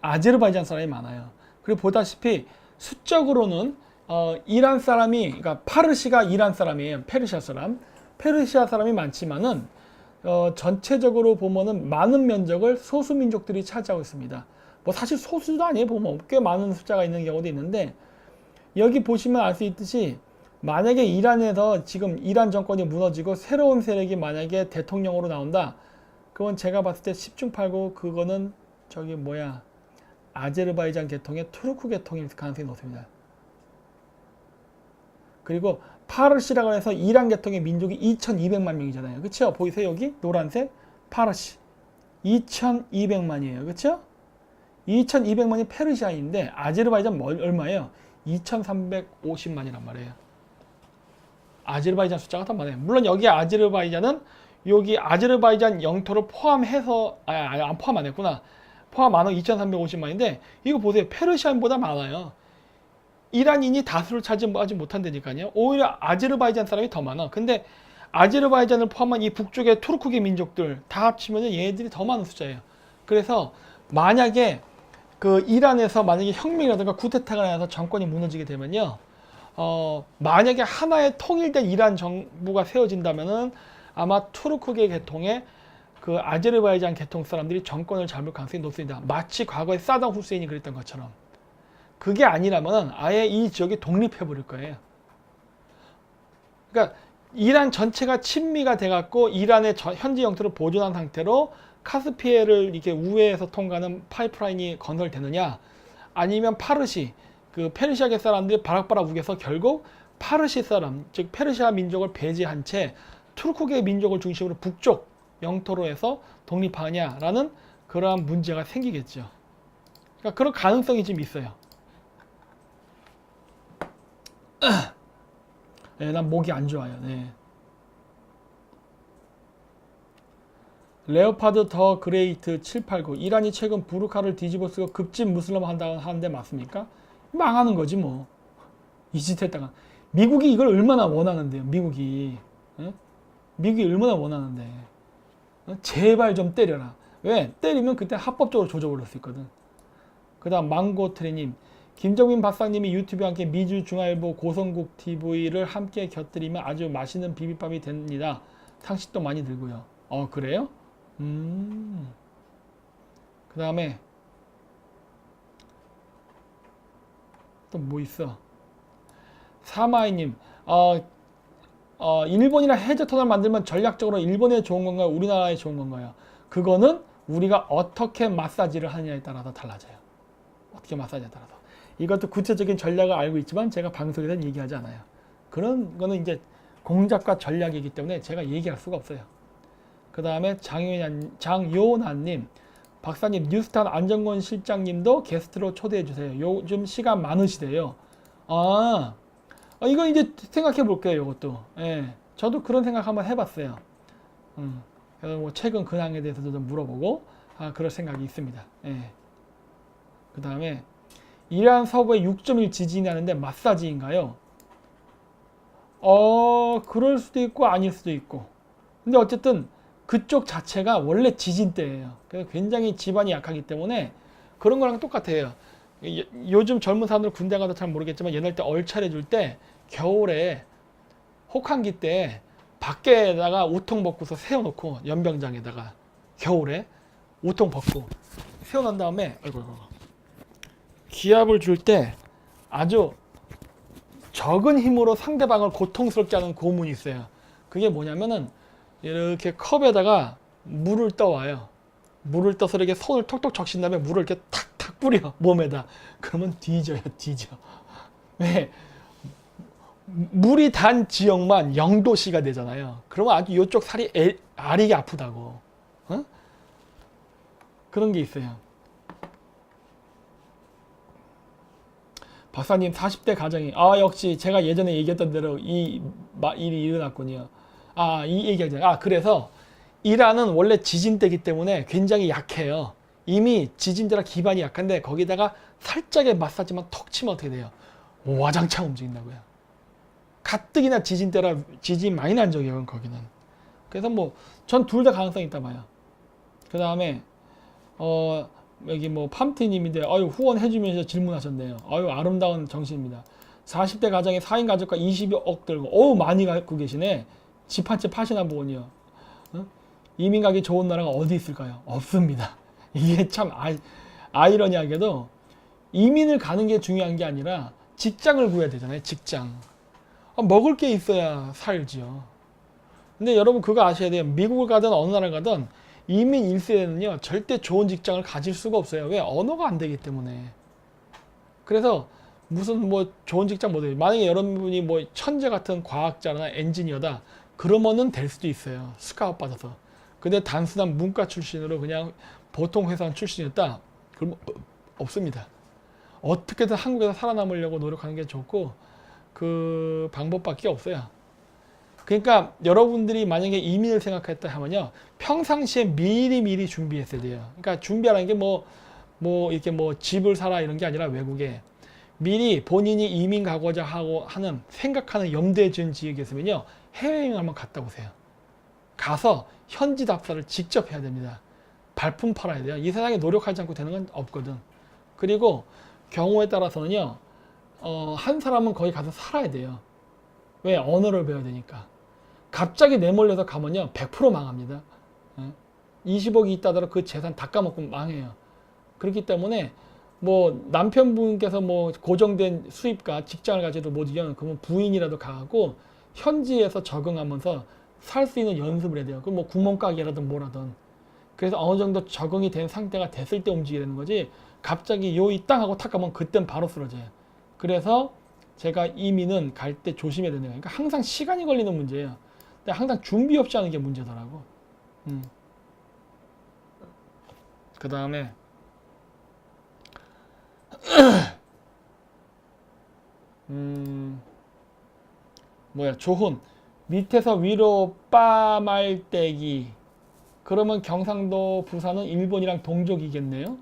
아제르바이잔 사람이 많아요. 그리고 보다시피 수적으로는 이란 사람이, 그러니까 파르시가 이란 사람이에요. 페르시아 사람. 페르시아 사람이 많지만은 전체적으로 보면은 많은 면적을 소수 민족들이 차지하고 있습니다. 뭐 사실 소수도 아니에요. 보면 꽤 많은 숫자가 있는 경우도 있는데, 여기 보시면 알 수 있듯이 만약에 이란에서 지금 이란 정권이 무너지고 새로운 세력이 만약에 대통령으로 나온다. 그건 제가 봤을 때 10중 8구 그거는 저기 뭐야 아제르바이잔 계통의 투르크 계통일 가능성이 높습니다. 그리고 파르시라고 해서 이란 계통의 민족이 2200만 명이잖아요. 그쵸? 보이세요? 여기 노란색 파르시 2200만이에요. 그쵸? 2200만이 페르시아인데 아제르바이잔 얼마예요? 2350만이란 말이에요. 아제르바이잔 숫자가 더 많아요. 물론 여기 아제르바이잔은 여기 아제르바이잔 영토를 포함해서 안 포함 안 했구나. 포함 안 하고 2350만인데 이거 보세요. 페르시아인보다 많아요. 이란인이 다수를 차지하지 못한다니까요. 오히려 아제르바이잔 사람이 더 많아. 근데 아제르바이잔을 포함한 이 북쪽의 투르크계 민족들 다 합치면 얘네들이 더 많은 숫자예요. 그래서 만약에 그 이란에서 만약에 혁명이라든가 쿠데타가 나서 정권이 무너지게 되면요. 만약에 하나의 통일된 이란 정부가 세워진다면은 아마 투르크계 계통의 그 아제르바이잔 계통 사람들이 정권을 잡을 가능성이 높습니다. 마치 과거에 사담 후세인이 그랬던 것처럼. 그게 아니라면 아예 이 지역이 독립해 버릴 거예요. 그러니까 이란 전체가 친미가 돼갖고 이란의 현지 영토를 보존한 상태로 카스피해를 이렇게 우회해서 통과하는 파이프라인이 건설되느냐, 아니면 파르시, 그 페르시아계 사람들이 바락바락 우겨서 결국 파르시 사람, 즉 페르시아 민족을 배제한 채 투르크계 민족을 중심으로 북쪽 영토로 해서 독립하냐라는 그러한 문제가 생기겠죠. 그러니까 그런 가능성이 좀 있어요. 네, 난 목이 안 좋아요. 네. 레오파드 더 그레이트 789 이란이 최근 부르카를 뒤집어 쓰고 급진 무슬림 한다고 하는데 맞습니까? 망하는 거지 뭐. 이 짓 했다가 미국이 이걸 얼마나 원하는데요. 미국이 얼마나 원하는데. 제발 좀 때려라. 왜? 때리면 그때 합법적으로 조져버릴 수 있거든. 그 다음 망고트레님, 김정민 박사님이 유튜브와 함께 미주중앙일보 고성국 TV를 함께 곁들이면 아주 맛있는 비빔밥이 됩니다. 상식도 많이 들고요. 그래요? 그 다음에 또 뭐 있어? 사마이님, 일본이랑 해저 터널 만들면 전략적으로 일본에 좋은 건가요? 우리나라에 좋은 건가요? 그거는 우리가 어떻게 마사지를 하느냐에 따라서 달라져요. 어떻게 마사지에 따라서. 이것도 구체적인 전략을 알고 있지만 제가 방송에서는 얘기하지 않아요. 그런 거는 이제 공작과 전략이기 때문에 제가 얘기할 수가 없어요. 그 다음에 장요난님, 박사님 뉴스탄 안정권 실장님도 게스트로 초대해 주세요. 요즘 시간 많으시대요. 이거 이제 생각해 볼게요. 이것도. 예, 저도 그런 생각 한번 해봤어요. 그래서 뭐 최근 근황에 대해서도 좀 물어보고 그럴 생각이 있습니다. 예. 그 다음에 이란 서부에 6.1 지진이 나는데 마사지인가요? 그럴 수도 있고 아닐 수도 있고. 근데 어쨌든 그쪽 자체가 원래 지진대예요. 그래서 굉장히 지반이 약하기 때문에 그런 거랑 똑같아요. 요즘 젊은 사람들 군대 가도 잘 모르겠지만 옛날 때 얼차려 줄 때 겨울에 혹한기 때 밖에다가 우통 벗고서 세워놓고 연병장에다가 겨울에 우통 벗고 세워놓은 다음에 기압을 줄 때 아주 적은 힘으로 상대방을 고통스럽게 하는 고문이 있어요. 그게 뭐냐면은 이렇게 컵에다가 물을 떠와요. 물을 떠서 이렇게 손을 톡톡 적신 다음에 물을 이렇게 탁탁 뿌려 몸에다. 그러면 뒤져요, 뒤져. 왜? 물이 단 지역만 0도씨가 되잖아요. 그러면 아주 이쪽 살이 아리게 아프다고. 어? 그런 게 있어요. 박사님 40대 가정이 역시 제가 예전에 얘기했던 대로 이 일이 일어났군요. 이 얘기하잖아요. 그래서 이란은 원래 지진대이기 때문에 굉장히 약해요. 이미 지진대라 기반이 약한데 거기다가 살짝의 마사지만 톡 치면 어떻게 돼요? 와장창 움직인다고요. 가뜩이나 지진대라 지진 많이 난 적이에요, 거기는. 그래서 뭐 전 둘 다 가능성이 있다 봐요. 그 다음에 여기 뭐 팜티님인데 후원해주면서 질문하셨네요. 아름다운 정신입니다. 40대 가정에 4인 가족과 20억 들고 많이 갖고 계시네. 집 한 채 파시나 보군요. 이민 가기 좋은 나라가 어디 있을까요? 없습니다. 이게 참 아이러니하게도 이민을 가는 게 중요한 게 아니라 직장을 구해야 되잖아요. 직장. 먹을 게 있어야 살지요. 근데 여러분 그거 아셔야 돼요. 미국을 가든 어느 나라를 가든 이민 1세대는요 절대 좋은 직장을 가질 수가 없어요. 왜? 언어가 안 되기 때문에. 그래서 무슨 뭐 좋은 직장 못 해요. 만약에 여러분이 뭐 천재 같은 과학자나 엔지니어다 그러면은 될 수도 있어요. 스카웃 받아서. 근데 단순한 문과 출신으로 그냥 보통 회사 출신이었다? 그럼 없습니다. 어떻게든 한국에서 살아남으려고 노력하는 게 좋고 그 방법밖에 없어요. 그러니까 여러분들이 만약에 이민을 생각했다 하면요 평상시에 미리 준비했어야 돼요. 그러니까 준비하는 게 이렇게 집을 사라 이런 게 아니라 외국에 미리 본인이 이민 가고자 하는 생각하는 염두에 준 지역이 있으면요 해외여행 한번 갔다 오세요. 가서 현지 답사를 직접 해야 됩니다. 발품 팔아야 돼요. 이 세상에 노력하지 않고 되는 건 없거든. 그리고 경우에 따라서는요 한 사람은 거기 가서 살아야 돼요. 왜? 언어를 배워야 되니까. 갑자기 내몰려서 가면요 100% 망합니다. 20억이 있다더라 그 재산 다 까먹고 망해요. 그렇기 때문에 뭐 남편분께서 뭐 고정된 수입과 직장을 가지도 못이면 그러면 부인이라도 가고 현지에서 적응하면서 살 수 있는 연습을 해야 돼요. 그럼 뭐 구멍가게라든 뭐라든. 그래서 어느 정도 적응이 된 상태가 됐을 때 움직이게 되는 거지 갑자기 이 땅 하고 탁 가면 그땐 바로 쓰러져요. 그래서 제가 이민은 갈 때 조심해야 되는 거예요. 그러니까 항상 시간이 걸리는 문제예요. 근데 항상 준비 없이 하는 게 문제더라고. 그 다음에 조훈 밑에서 위로 빠말떼기 그러면 경상도 부산은 일본이랑 동족이겠네요.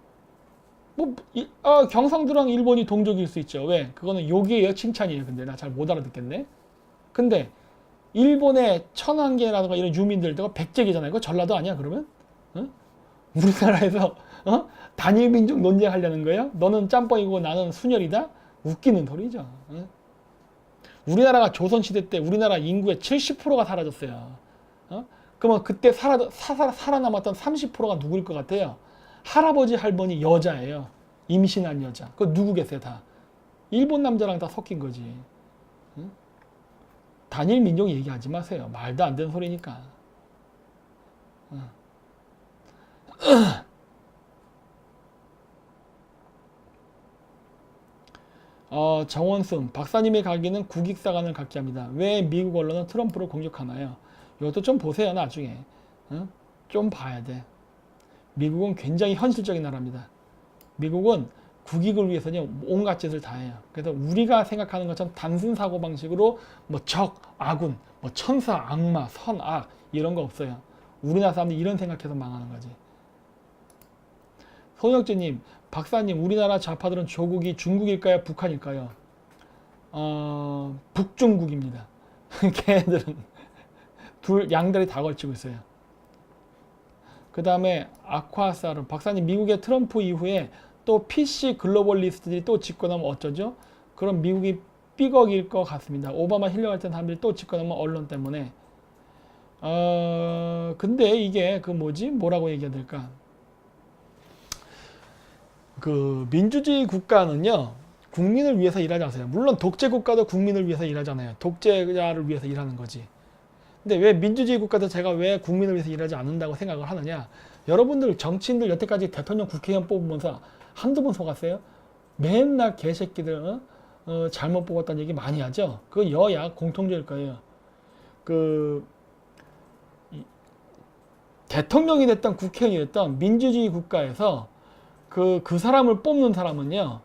경상도랑 일본이 동족일 수 있죠. 왜? 그거는 욕이에요, 칭찬이에요. 근데 나 잘 못 알아듣겠네. 근데 일본의 천황계라든가 이런 유민들도 백제계잖아요. 그거 전라도 아니야 그러면? 우리나라에서 단일 민족 논쟁하려는 거예요? 너는 짬뽕이고 나는 순혈이다? 웃기는 소리죠. 우리나라가 조선시대 때 우리나라 인구의 70%가 사라졌어요. 그러면 그때 살아남았던 30%가 누구일 것 같아요? 할아버지 할머니 여자예요. 임신한 여자. 그거 누구겠어요 다? 일본 남자랑 다 섞인 거지. 단일 민족 얘기하지 마세요. 말도 안 되는 소리니까. 정원순 박사님의 가기는 국익사관을 갖게 합니다. 왜 미국 언론은 트럼프를 공격하나요? 이것도 좀 보세요 나중에. 좀 봐야 돼. 미국은 굉장히 현실적인 나라입니다. 미국은 국익을 위해서는 온갖 짓을 다 해요. 그래서 우리가 생각하는 것처럼 단순 사고방식으로 뭐 적, 아군, 뭐 천사, 악마, 선, 악 이런 거 없어요. 우리나라 사람들이 이런 생각해서 망하는 거지. 손혁재님, 박사님 우리나라 좌파들은 조국이 중국일까요? 북한일까요? 북중국입니다. 걔네들은 양다리 다 걸치고 있어요. 그 다음에 아쿠아사르 박사님, 미국의 트럼프 이후에 또 PC 글로벌리스트들이 또 집권하면 어쩌죠? 그럼 미국이 삐걱일 것 같습니다. 오바마 힐러 같은 사람들이 또 집권하면 언론 때문에. 근데 이게 그 뭐라고 얘기해야 될까? 그 민주주의 국가는요, 국민을 위해서 일하지 않아요. 물론 독재 국가도 국민을 위해서 일하잖아요. 독재자를 위해서 일하는 거지. 근데 왜 민주주의 국가도 제가 왜 국민을 위해서 일하지 않는다고 생각을 하느냐? 여러분들 정치인들 여태까지 대통령 국회의원 뽑으면서 한두 번 속았어요? 맨날 개새끼들 잘못 뽑았다는 얘기 많이 하죠. 그 여야 공통적일 거예요. 대통령이 됐던 국회의원이 됐던 민주주의 국가에서 그 사람을 뽑는 사람은요,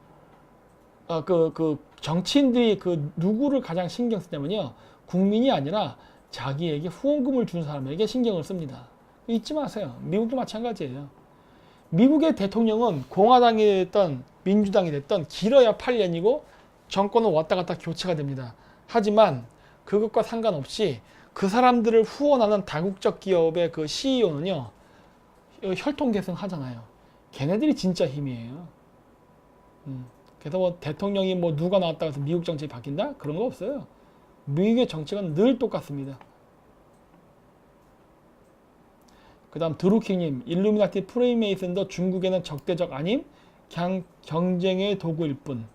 정치인들이 누구를 가장 신경 쓰냐면요, 국민이 아니라 자기에게 후원금을 주는 사람에게 신경을 씁니다. 잊지 마세요. 미국도 마찬가지예요. 미국의 대통령은 공화당이 됐던 민주당이 됐던 길어야 8년이고 정권은 왔다 갔다 교체가 됩니다. 하지만 그것과 상관없이 그 사람들을 후원하는 다국적 기업의 그 CEO는요, 혈통계승 하잖아요. 걔네들이 진짜 힘이에요. 그래서 뭐 대통령이 뭐 누가 나왔다고 해서 미국 정책이 바뀐다? 그런 거 없어요. 미국의 정책은 늘 똑같습니다. 그 다음 드루킹님, 일루미나티 프레이메이슨도 중국에는 적대적 아님? 그냥 경쟁의 도구일 뿐.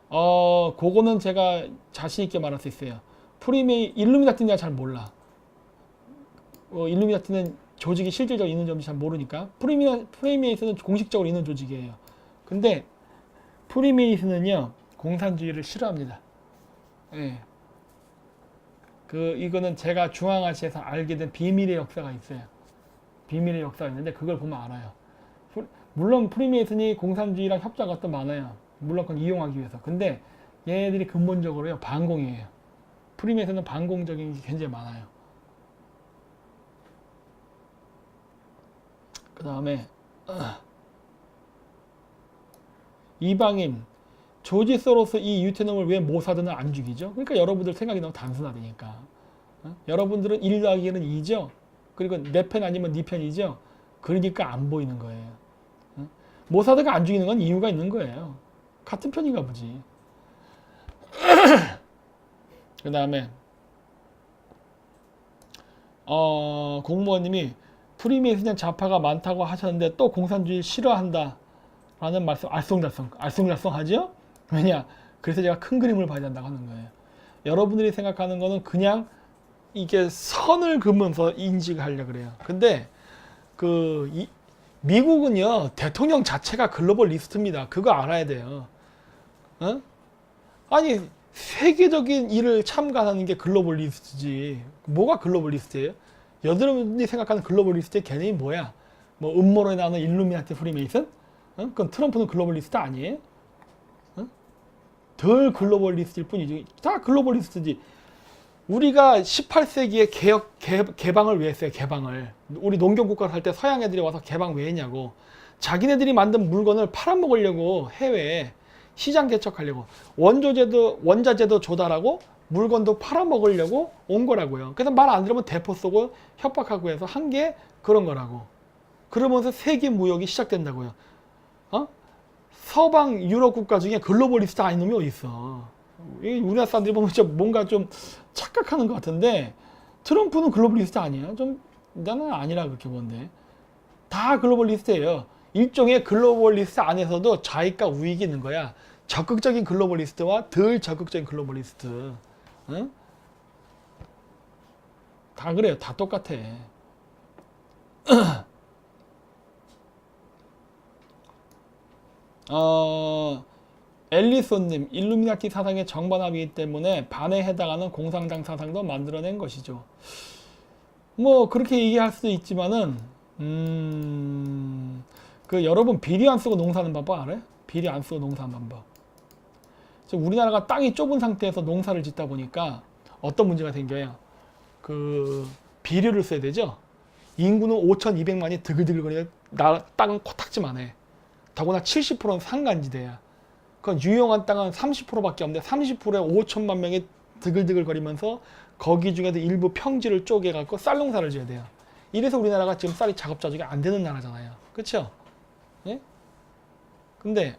그거는 제가 자신있게 말할 수 있어요. 일루미나티는 내가 잘 몰라. 일루미나티는 조직이 실질적으로 있는 점이 잘 모르니까. 프리메이슨은 공식적으로 있는 조직이에요. 근데 프리메이슨은요, 공산주의를 싫어합니다. 예. 이거는 제가 중앙아시아에서 알게 된 비밀의 역사가 있어요. 비밀의 역사가 있는데 그걸 보면 알아요. 물론 프리메이슨이 공산주의랑 협조한 것도 많아요. 물론 그건 이용하기 위해서. 근데 얘네들이 근본적으로요, 반공이에요. 프리메이슨은 반공적인 게 굉장히 많아요. 그 다음에 이방인, 조지 소로스 이 유태놈을 왜 모사드는 안 죽이죠? 그러니까 여러분들 생각이 너무 단순하다니까. 여러분들은 1 더하기 1은 2죠? 그리고 내 편 아니면 네 편이죠? 그러니까 안 보이는 거예요. 모사드가 안 죽이는 건 이유가 있는 거예요. 같은 편인가 보지. 그 다음에 공무원님이 프리메이슨 좌파가 많다고 하셨는데 또 공산주의 싫어한다 라는 말씀, 알쏭달쏭 하죠? 왜냐? 그래서 제가 큰 그림을 봐야 된다고 하는 거예요. 여러분들이 생각하는 거는 그냥 이게 선을 그으면서 인식하려고 그래요. 근데 미국은요, 대통령 자체가 글로벌 리스트입니다. 그거 알아야 돼요. 아니, 세계적인 일을 참관하는 게 글로벌 리스트지. 뭐가 글로벌 리스트예요? 여러분들이 생각하는 글로벌 리스트의 개념이 뭐야? 뭐 음모론에 나오는 일루미나티 프리메이슨? 그건 트럼프는 글로벌 리스트 아니에요? 덜 글로벌 리스트일 뿐이지. 다 글로벌 리스트지. 우리가 18세기에 개방을 왜 했어요? 개방을. 우리 농경국가를 살 때 서양 애들이 와서 개방 왜 했냐고. 자기네들이 만든 물건을 팔아먹으려고 해외에 시장 개척하려고. 원자재도 조달하고 물건도 팔아먹으려고 온 거라고요. 그래서 말 안 들으면 대포 쏘고 협박하고 해서 한 게 그런 거라고. 그러면서 세계 무역이 시작된다고요. 서방 유럽 국가 중에 글로벌리스트 아닌 놈이 어디 있어? 우리나라 사람들이 보면 뭔가 좀 착각하는 것 같은데 트럼프는 글로벌리스트 아니에요? 나는 아니라 그렇게 보는데 다 글로벌리스트예요. 일종의 글로벌리스트 안에서도 좌익과 우익이 있는 거야. 적극적인 글로벌리스트와 덜 적극적인 글로벌리스트. 다 그래요. 다 똑같아. 엘리소님, 일루미나티 사상의 정반합이기 때문에 반에 해당하는 공산당 사상도 만들어낸 것이죠. 뭐 그렇게 얘기할 수도 있지만은 여러분 비리 안 쓰고 농사하는 방법 알아요? 비리 안 쓰고 농사하는 방법. 우리나라가 땅이 좁은 상태에서 농사를 짓다 보니까 어떤 문제가 생겨요? 비료를 써야 되죠. 인구는 5,200만이 드글드글거리는데 땅은 코딱지만 해. 더구나 70%는 산간지대야. 그건 유용한 땅은 30%밖에 없는데 30%에 5천만 명이 드글드글거리면서 거기 중에도 일부 평지를 쪼개갖고 쌀농사를 지어야 돼요. 이래서 우리나라가 지금 쌀이 자급자족이 안 되는 나라잖아요. 그렇죠? 예? 근데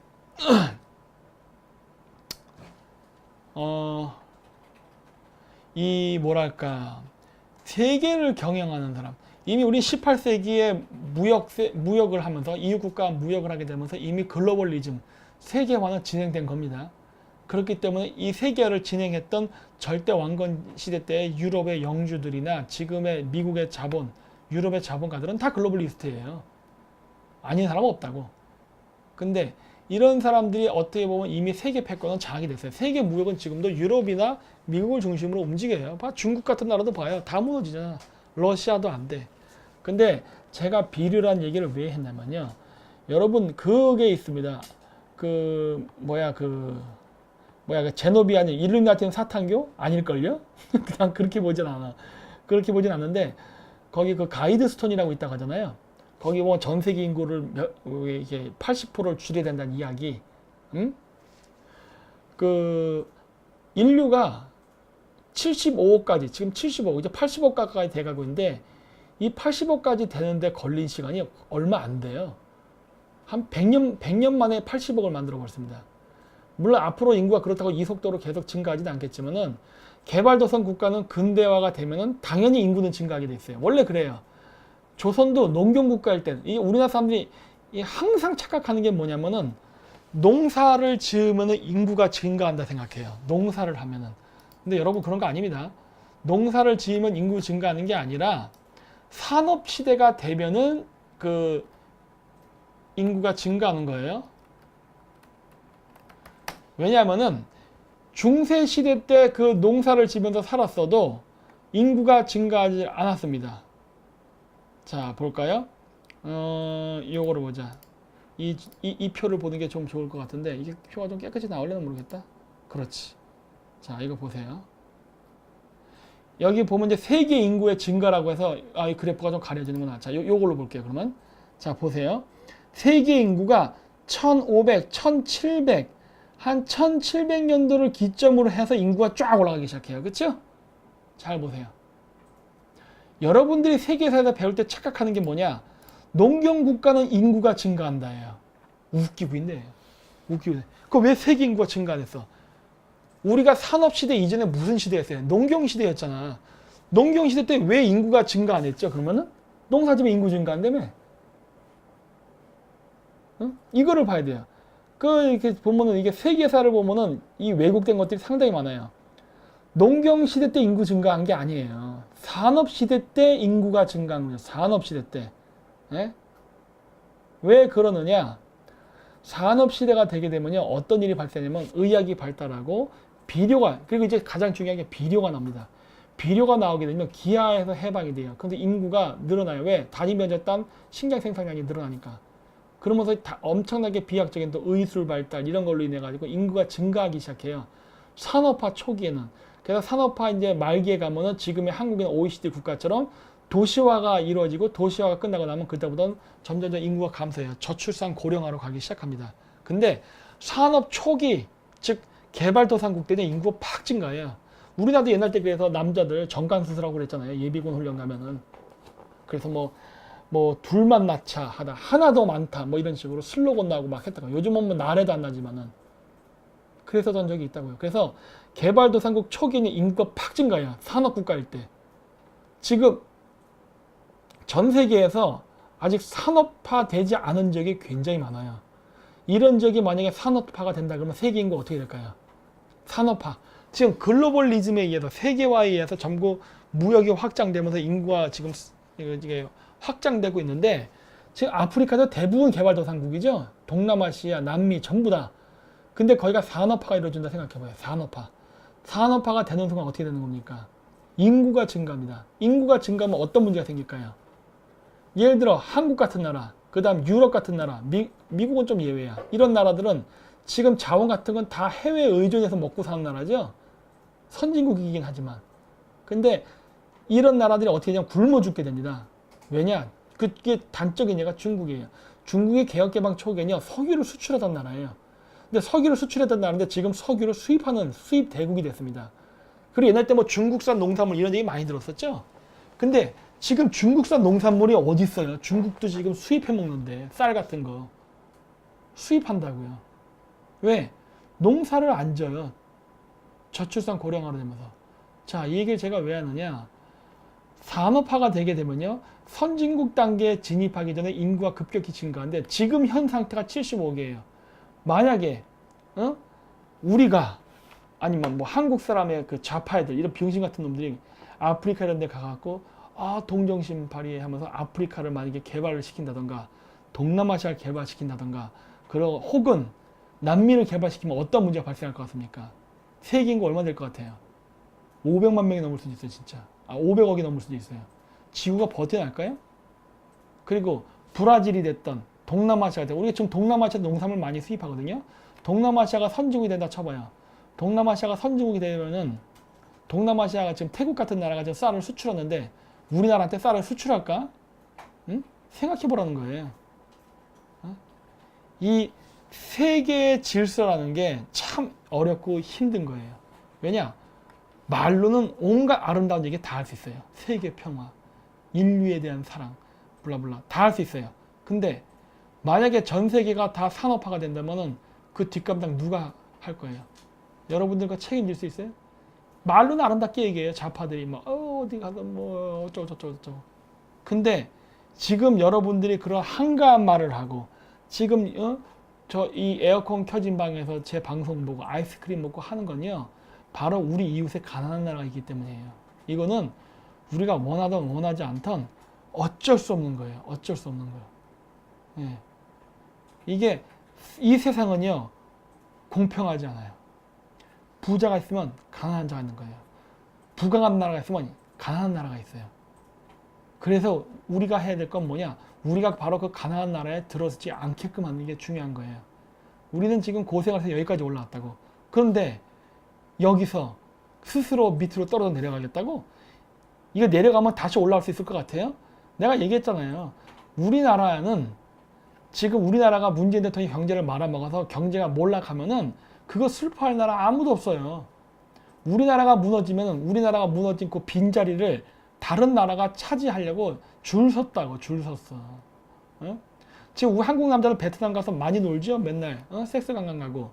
이 뭐랄까 세계를 경영하는 사람, 이미 우리 18세기에 무역을 하면서 이웃 국가와 무역을 하게 되면서 이미 글로벌리즘, 세계화는 진행된 겁니다. 그렇기 때문에 이 세계화를 진행했던 절대 왕건 시대 때의 유럽의 영주들이나 지금의 미국의 자본, 유럽의 자본가들은 다 글로벌리스트예요. 아닌 사람은 없다고. 근데 이런 사람들이 어떻게 보면 이미 세계 패권은 장악이 됐어요. 세계 무역은 지금도 유럽이나 미국을 중심으로 움직여요. 봐, 중국 같은 나라도 봐요. 다 무너지잖아. 러시아도 안 돼. 근데 제가 비류란 얘기를 왜 했냐면요. 여러분 그게 있습니다. 그 제노비아니 일루미나티는 사탄교 아닐걸요? 그냥 그렇게 보진 않아. 그렇게 보진 않는데 거기 그 가이드 스톤이라고 있다고 하잖아요. 거기 뭐 전 세계 인구를 이게 80%를 줄여야 된다는 이야기. 응? 그 인류가 75억까지 지금 75억 이제 80억 가까이 돼가고 있는데 이 80억까지 되는데 걸린 시간이 얼마 안 돼요. 한 100년 만에 80억을 만들어 버렸습니다. 물론 앞으로 인구가 그렇다고 이 속도로 계속 증가하지는 않겠지만은 개발도상 국가는 근대화가 되면은 당연히 인구는 증가하게 돼 있어요. 원래 그래요. 조선도 농경 국가일 때, 이 우리나라 사람들이 항상 착각하는 게 뭐냐면은 농사를 지으면은 인구가 증가한다 생각해요. 농사를 하면은. 근데 여러분 그런 거 아닙니다. 농사를 지으면 인구 증가하는 게 아니라 산업 시대가 되면은 그 인구가 증가하는 거예요. 왜냐하면은 중세 시대 때 그 농사를 지면서 살았어도 인구가 증가하지 않았습니다. 자, 볼까요? 요거를 보자. 이 표를 보는 게 좀 좋을 것 같은데, 이게 표가 좀 깨끗이 나올려나 모르겠다. 그렇지. 자, 이거 보세요. 여기 보면 이제 세계 인구의 증가라고 해서, 이 그래프가 좀 가려지는구나. 자, 요걸로 볼게요, 그러면. 자, 보세요. 세계 인구가 1500, 1700, 한 1700년도를 기점으로 해서 인구가 쫙 올라가기 시작해요. 그쵸? 잘 보세요. 여러분들이 세계사에서 배울 때 착각하는 게 뭐냐? 농경 국가는 인구가 증가한다예요. 웃기고 있네. 웃기고 있네. 그럼 왜 세계 인구가 증가했어? 우리가 산업시대 이전에 무슨 시대였어요? 농경시대였잖아. 농경시대 때 왜 인구가 증가 안 했죠? 그러면은? 농사지면 인구 증가한다며? 응? 이거를 봐야 돼요. 이렇게 보면은 이게 세계사를 보면은 이 왜곡된 것들이 상당히 많아요. 농경시대 때 인구 증가한 게 아니에요. 산업시대 때 인구가 증가한 거죠. 산업시대 때. 예? 왜 그러느냐? 산업시대가 되게 되면요. 어떤 일이 발생하냐면 의학이 발달하고 비료가, 그리고 이제 가장 중요한 게 비료가 나옵니다. 비료가 나오게 되면 기아에서 해방이 돼요. 근데 인구가 늘어나요. 왜? 단위 면적 단 식량 생산량이 늘어나니까. 그러면서 엄청나게 비약적인 또 의술 발달 이런 걸로 인해 가지고 인구가 증가하기 시작해요. 산업화 초기에는. 그래서 산업화 이제 말기에 가면은 지금의 한국이나 OECD 국가처럼 도시화가 이루어지고 도시화가 끝나고 나면 그때보다는 점점 인구가 감소해요. 저출산 고령화로 가기 시작합니다. 근데 산업 초기, 즉 개발도상국 때는 인구가 팍 증가해요. 우리나라도 옛날 때 그래서 남자들 정관 수술하고 그랬잖아요. 예비군 훈련 가면은. 그래서 뭐 둘만 낳자 하다 하나 더 많다 뭐 이런 식으로 슬로건 나오고 막 했다가 요즘은 뭐 나래도 안 나지만은 그랬었던 적이 있다고요. 그래서 개발도상국 초기에는 인구가 팍 증가해요. 산업국가일 때. 지금 전 세계에서 아직 산업화되지 않은 적이 굉장히 많아요. 이런 적이 만약에 산업화가 된다 그러면 세계 인구가 어떻게 될까요? 산업화. 지금 글로벌리즘에 의해서 세계화에 의해서 전부 무역이 확장되면서 인구가 지금 이게 확장되고 있는데 지금 아프리카도 대부분 개발도상국이죠. 동남아시아, 남미 전부 다. 근데 거기가 산업화가 이루어진다 생각해봐요. 산업화. 산업화가 되는 순간 어떻게 되는 겁니까? 인구가 증가합니다. 인구가 증가하면 어떤 문제가 생길까요? 예를 들어 한국 같은 나라, 그 다음 유럽 같은 나라, 미국은 좀 예외야. 이런 나라들은 지금 자원 같은 건 다 해외에 의존해서 먹고 사는 나라죠. 선진국이긴 하지만. 근데 이런 나라들이 어떻게 되냐면 굶어 죽게 됩니다. 왜냐? 그게 단적인 예가 중국이에요. 중국의 개혁개방 초기에는요, 석유를 수출하던 나라예요. 근데 석유를 수출하던 나라인데 지금 석유를 수입하는 수입 대국이 됐습니다. 그리고 옛날 때 뭐 중국산 농산물 이런 얘기 많이 들었었죠? 근데 지금 중국산 농산물이 어디 있어요? 중국도 지금 수입해 먹는데 쌀 같은 거 수입한다고요. 왜? 농사를 안 져요. 저출산 고령화로 되면서. 자, 이 얘기를 제가 왜 하느냐? 산업화가 되게 되면요, 선진국 단계에 진입하기 전에 인구가 급격히 증가하는데 지금 현 상태가 75억이에요. 만약에 우리가 아니면 뭐 한국 사람의 그 좌파 애들, 이런 병신 같은 놈들이 아프리카 이런 데 가갖고 동정심 발휘하면서 아프리카를 만약에 개발을 시킨다던가 동남아시아를 개발시킨다던가 그리고 혹은 난민을 개발시키면 어떤 문제가 발생할 것 같습니까? 세계 인구 얼마 될 것 같아요? 500만 명이 넘을 수도 있어요, 진짜. 500억이 넘을 수도 있어요. 지구가 버텨날까요? 그리고 브라질이 됐던 동남아시아가 됐던, 우리가 지금 동남아시아 농산물 많이 수입하거든요. 동남아시아가 선진국이 된다 쳐봐요. 동남아시아가 선진국이 되면은 동남아시아가 지금 태국 같은 나라가 지금 쌀을 수출하는데 우리나라한테 쌀을 수출할까? 응? 생각해 보라는 거예요. 이 세계의 질서라는 게 참 어렵고 힘든 거예요. 왜냐? 말로는 온갖 아름다운 얘기 다 할 수 있어요. 세계 평화, 인류에 대한 사랑, 블라블라 다 할 수 있어요. 근데 만약에 전 세계가 다 산업화가 된다면은 그 뒷감당 누가 할 거예요? 여러분들과 책임질 수 있어요? 말로는 아름답게 얘기해요. 좌파들이 막 어디 가든 뭐 어쩌고. 근데 지금 여러분들이 그런 한가한 말을 하고 지금 저 이 에어컨 켜진 방에서 제 방송 보고 아이스크림 먹고 하는 건요, 바로 우리 이웃의 가난한 나라가 있기 때문이에요. 이거는 우리가 원하든 원하지 않든 어쩔 수 없는 거예요. 어쩔 수 없는 거예요. 예. 이게 이 세상은요 공평하지 않아요. 부자가 있으면 가난한 자가 있는 거예요. 부강한 나라가 있으면 가난한 나라가 있어요. 그래서 우리가 해야 될 건 뭐냐? 우리가 바로 그 가난한 나라에 들어서지 않게끔 하는 게 중요한 거예요. 우리는 지금 고생을 해서 여기까지 올라왔다고. 그런데 여기서 스스로 밑으로 떨어져 내려가겠다고? 이거 내려가면 다시 올라올 수 있을 것 같아요? 내가 얘기했잖아요. 우리나라는 지금 우리나라가 문재인 대통령이 경제를 말아먹어서 경제가 몰락하면은 그거 슬퍼할 나라 아무도 없어요. 우리나라가 무너진 그 빈자리를 다른 나라가 차지하려고 줄 섰다고. 줄 섰어. 지금 한국 남자는 베트남 가서 많이 놀죠. 맨날 섹스 관광 가고.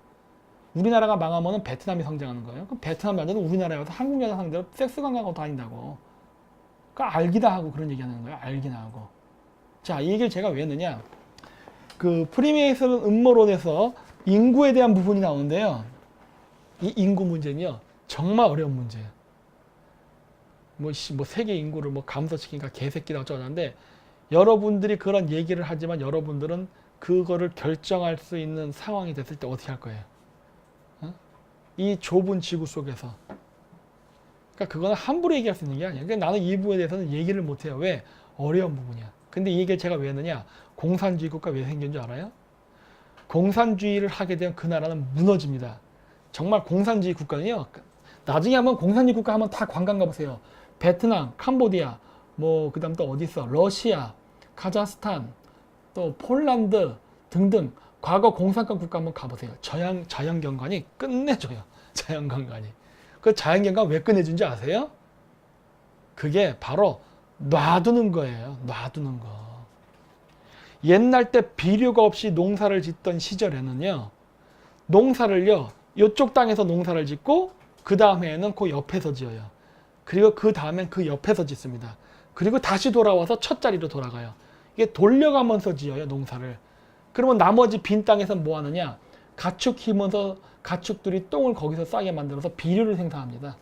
우리나라가 망하면 베트남이 성장하는 거예요. 그럼 베트남 남자는 우리나라에 와서 한국 여자 상대로 섹스 관광하고 다닌다고. 그러니까 알기다 하고 그런 얘기하는 거예요. 알기나 하고. 자, 이 얘기를 제가 왜 했느냐. 그 프리메이슨 음모론에서 인구에 대한 부분이 나오는데요. 이 인구 문제는요, 정말 어려운 문제예요. 뭐 세계 인구를 뭐 감소시키니까 개새끼다 어쩌는데, 여러분들이 그런 얘기를 하지만 여러분들은 그거를 결정할 수 있는 상황이 됐을 때 어떻게 할 거예요? 이 좁은 지구 속에서. 그러니까 그거는 함부로 얘기할 수 있는 게 아니야. 그러니까 나는 이 부분에 대해서는 얘기를 못 해요. 왜? 어려운 부분이야. 근데 이 얘기를 제가 왜 했느냐? 공산주의 국가 왜 생긴 줄 알아요? 공산주의를 하게 되면 그 나라는 무너집니다. 정말 공산주의 국가는요, 나중에 한번 공산주의 국가 하면 다 관광 가보세요. 베트남, 캄보디아, 뭐 그다음 또 어디 있어? 러시아, 카자흐스탄, 또 폴란드 등등 과거 공산권 국가 한번 가보세요. 자연경관이 끝내줘요. 자연경관이. 그 자연경관 왜 끝내준 줄 아세요? 그게 바로 놔두는 거예요. 놔두는 거. 옛날 때 비료가 없이 농사를 짓던 시절에는요, 농사를요, 이쪽 땅에서 농사를 짓고 그 다음에는 그 옆에서 지어요. 그리고 그 다음엔 그 옆에서 짓습니다. 그리고 다시 돌아와서 첫 자리로 돌아가요. 이게 돌려가면서 지어요, 농사를. 그러면 나머지 빈 땅에서 뭐 하느냐? 가축 키우면서 가축들이 똥을 거기서 싸게 만들어서 비료를 생산합니다.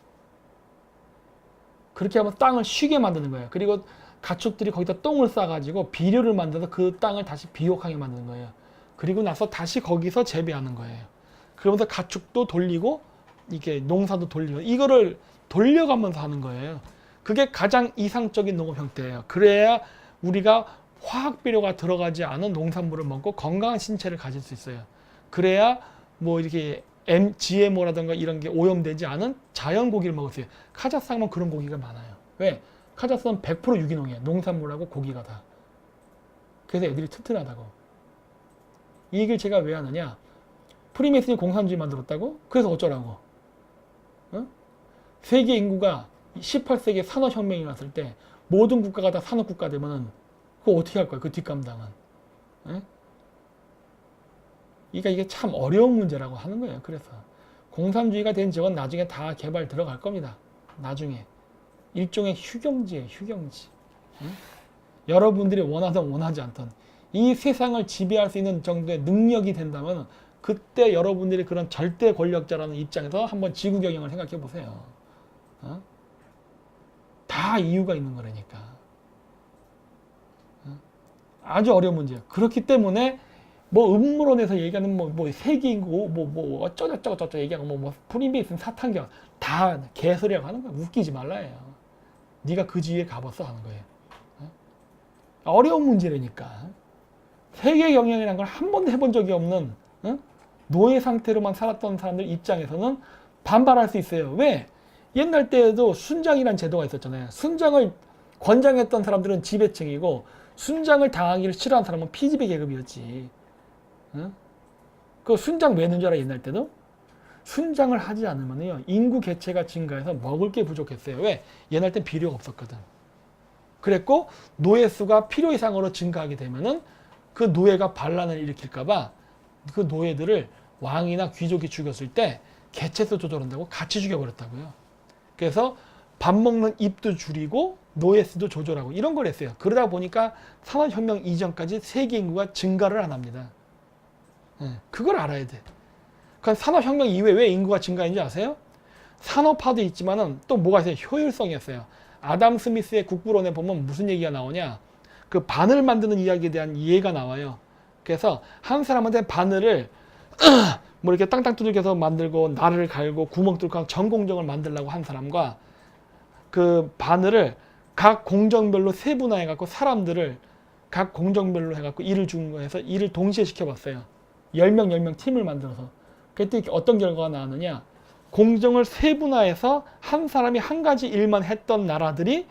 그렇게 하면 땅을 쉬게 만드는 거예요. 그리고 가축들이 거기다 똥을 싸가지고 비료를 만들어서 그 땅을 다시 비옥하게 만드는 거예요. 그리고 나서 다시 거기서 재배하는 거예요. 그러면서 가축도 돌리고 이게 농사도 돌리고 이거를 돌려가면서 하는 거예요. 그게 가장 이상적인 농업 형태예요. 그래야 우리가 화학 비료가 들어가지 않은 농산물을 먹고 건강한 신체를 가질 수 있어요. 그래야 뭐 이렇게 GMO라든가 이런 게 오염되지 않은 자연 고기를 먹을 수 있어요. 카자흐스탄은 그런 고기가 많아요. 왜? 카자흐스탄은 100% 유기농이에요. 농산물하고 고기가 다. 그래서 애들이 튼튼하다고. 이 얘기를 제가 왜 하느냐? 프리메이슨이 공산주의 만들었다고? 그래서 어쩌라고? 세계 인구가 18세기에 산업혁명이 났을 때 모든 국가가 다 산업국가 되면은 그거 어떻게 할 거야? 그 뒷감당은. 예? 그러니까 이게 참 어려운 문제라고 하는 거예요. 그래서 공산주의가 된 지역은 나중에 다 개발 들어갈 겁니다. 나중에 일종의 휴경지예요. 휴경지. 응? 여러분들이 원하든 원하지 않든 이 세상을 지배할 수 있는 정도의 능력이 된다면 그때 여러분들이 그런 절대 권력자라는 입장에서 한번 지구 경영을 생각해 보세요. 어? 다 이유가 있는 거라니까. 어? 아주 어려운 문제예요. 그렇기 때문에 뭐 음모론에서 얘기하는 뭐 세계인구 뭐 어쩌고저쩌고 얘기하고 뭐 프리메이슨 사탄경 다 개소리라고 하는 거야. 웃기지 말라예요. 네가 그 지위에 가봤어 하는 거예요. 어? 어려운 문제라니까. 세계 경영이라는 걸 한 번도 해본 적이 없는 어? 노예 상태로만 살았던 사람들 입장에서는 반발할 수 있어요. 왜? 옛날 때에도 순장이라는 제도가 있었잖아요. 순장을 권장했던 사람들은 지배층이고 순장을 당하기를 싫어하는 사람은 피지배 계급이었지. 어? 그 순장 왜 했는 줄 알아? 옛날 때도? 순장을 하지 않으면요 인구 개체가 증가해서 먹을 게 부족했어요. 왜? 옛날 땐 비료가 없었거든. 그랬고 노예 수가 필요 이상으로 증가하게 되면은 그 노예가 반란을 일으킬까봐 그 노예들을 왕이나 귀족이 죽였을 때 개체수 조절한다고 같이 죽여버렸다고요. 그래서 밥 먹는 입도 줄이고 노예 수도 조절하고 이런 걸 했어요. 그러다 보니까 산업혁명 이전까지 세계 인구가 증가를 안 합니다. 그걸 알아야 돼. 그러니까 산업혁명 이후에 왜 인구가 증가했는지 아세요? 산업화도 있지만은 또 뭐가 있어요? 효율성이었어요. 아담 스미스의 국부론에 보면 무슨 얘기가 나오냐? 그 바늘 만드는 이야기에 대한 이해가 나와요. 그래서 한 사람한테 바늘을 뭐 이렇게 땅땅 두들겨서 만들고 나를 갈고 구멍 뚫고 전공정을 만들려고 한 사람과 그 바늘을 각 공정별로 세분화해 갖고 사람들을 각 공정별로 해 갖고 일을 주는 거에서 일을 동시에 시켜봤어요. 10명 팀을 만들어서. 그때 어떤 결과가 나왔느냐? 공정을 세분화해서 한 사람이 한 가지 일만 했던 나라들이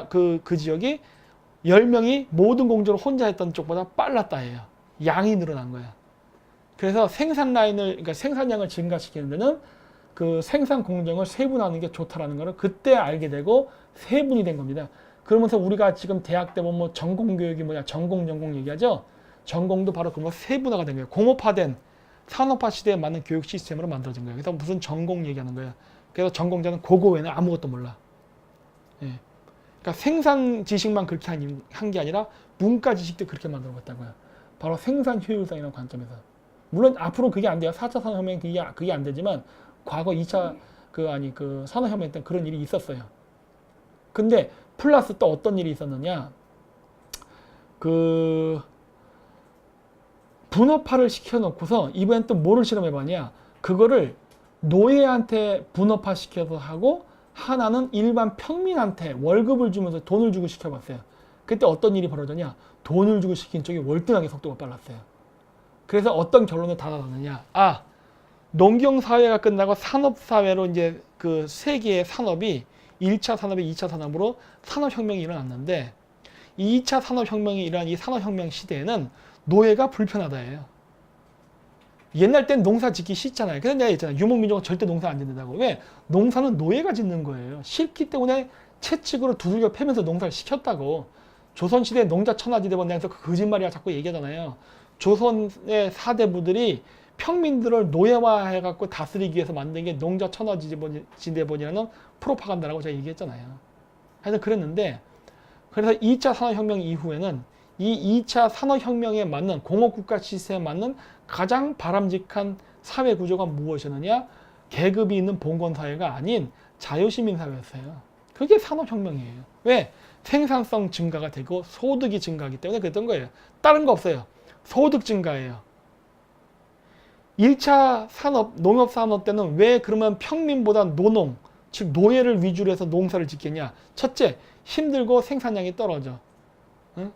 그 지역이 10명이 모든 공정을 혼자 했던 쪽보다 빨랐다 해요. 양이 늘어난 거야. 그래서 생산 라인을, 그러니까 생산량을 증가시키는 데는 그 생산 공정을 세분화하는 게 좋다라는 거를 그때 알게 되고 세분이 된 겁니다. 그러면서 우리가 지금 대학 때 보면 뭐 전공교육이 뭐냐, 전공 얘기하죠? 전공도 바로 그런 거 세분화가 된 거예요. 공업화된 산업화 시대에 맞는 교육 시스템으로 만들어진 거예요. 그래서 무슨 전공 얘기하는 거예요. 그래서 전공자는 그거 외에는 아무것도 몰라. 예. 그러니까 생산 지식만 그렇게 한 게 아니라 문과 지식도 그렇게 만들어봤다고요. 바로 생산 효율성이라는 관점에서. 물론 앞으로 그게 안 돼요. 4차 산업혁명 그게 안 되지만 과거 2차 그 산업혁명 때 그런 일이 있었어요. 근데 플러스 또 어떤 일이 있었느냐? 그 분업화를 시켜놓고서 이번엔 또 뭐를 실험해봤냐? 그거를 노예한테 분업화 시켜서 하고 하나는 일반 평민한테 월급을 주면서 돈을 주고 시켜봤어요. 그때 어떤 일이 벌어졌냐? 돈을 주고 시킨 쪽이 월등하게 속도가 빨랐어요. 그래서 어떤 결론을 달아났느냐? 농경사회가 끝나고 산업사회로 이제 그 세계의 산업이 1차 산업이 2차 산업으로 산업혁명이 일어났는데 2차 산업혁명이 일어난 이 산업혁명 시대에는 노예가 불편하다예요. 옛날 땐 농사 짓기 쉽잖아요. 그래서 내가 했잖아요. 유목민족은 절대 농사 안 짓는다고. 왜? 농사는 노예가 짓는 거예요. 싫기 때문에 채찍으로 두들겨 패면서 농사를 시켰다고. 조선시대 농자천하지대 번내에서 그 거짓말이야 자꾸 얘기하잖아요. 조선의 사대부들이 평민들을 노예화해갖고 다스리기 위해서 만든 게 농자천하지대본이라는 프로파간다라고 제가 얘기했잖아요. 하여튼 그랬는데 그래서 2차 산업혁명 이후에는 이 2차 산업혁명에 맞는 공업국가 시스템에 맞는 가장 바람직한 사회 구조가 무엇이었느냐? 계급이 있는 봉건사회가 아닌 자유시민사회였어요. 그게 산업혁명이에요. 왜? 생산성 증가가 되고 소득이 증가하기 때문에 그랬던 거예요. 다른 거 없어요. 소득 증가예요. 1차 산업, 농업산업 때는 왜 그러면 평민보다 노농, 즉 노예를 위주로 해서 농사를 짓겠냐? 첫째, 힘들고 생산량이 떨어져. 응?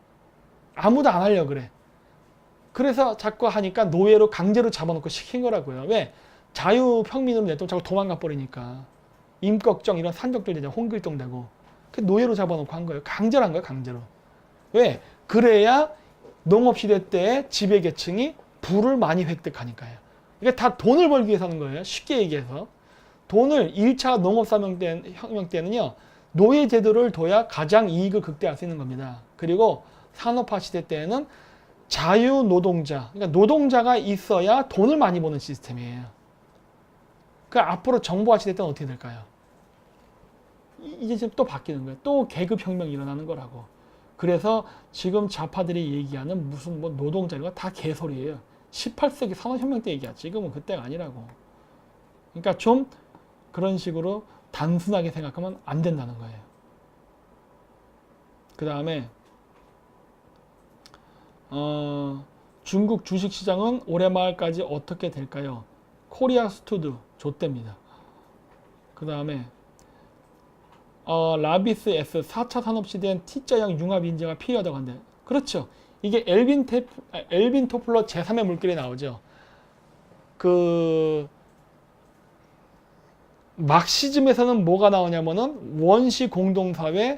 아무도 안 하려고 그래. 그래서 자꾸 하니까 노예로 강제로 잡아놓고 시킨 거라고요. 왜? 자유평민으로 냈더니 자꾸 도망가 버리니까. 임꺽정 이런 산적들 되잖아. 홍길동 되고. 그 노예로 잡아놓고 한 거예요. 강제로 한 거예요. 강제로. 왜? 그래야 농업시대 때 지배계층이 부를 많이 획득하니까요. 이게 다 돈을 벌기 위해서 하는 거예요. 쉽게 얘기해서. 돈을 1차 농업혁명 때는요. 노예 제도를 둬야 가장 이익을 극대화할 수 있는 겁니다. 그리고 산업화 시대 때에는 자유 노동자, 그러니까 노동자가 있어야 돈을 많이 버는 시스템이에요. 그 앞으로 정보화 시대 때는 어떻게 될까요? 이제 지금 또 바뀌는 거예요. 또 계급 혁명이 일어나는 거라고. 그래서 지금 좌파들이 얘기하는 무슨 뭐 노동자 이거 다 개소리예요. 18세기 산업혁명 때 얘기하지. 지금은 그때가 아니라고. 그러니까 좀 그런 식으로 단순하게 생각하면 안 된다는 거예요. 그 다음에 중국 주식시장은 올해 말까지 어떻게 될까요? 코리아 스투드 좆됩니다. 그 다음에 라비스 S 4차 산업시대엔 T자형 융합 인재가 필요하다고 한대. 그렇죠. 이게 엘빈 토플러 제3의 물결이 나오죠. 그 막시즘에서는 뭐가 나오냐면은 원시 공동사회,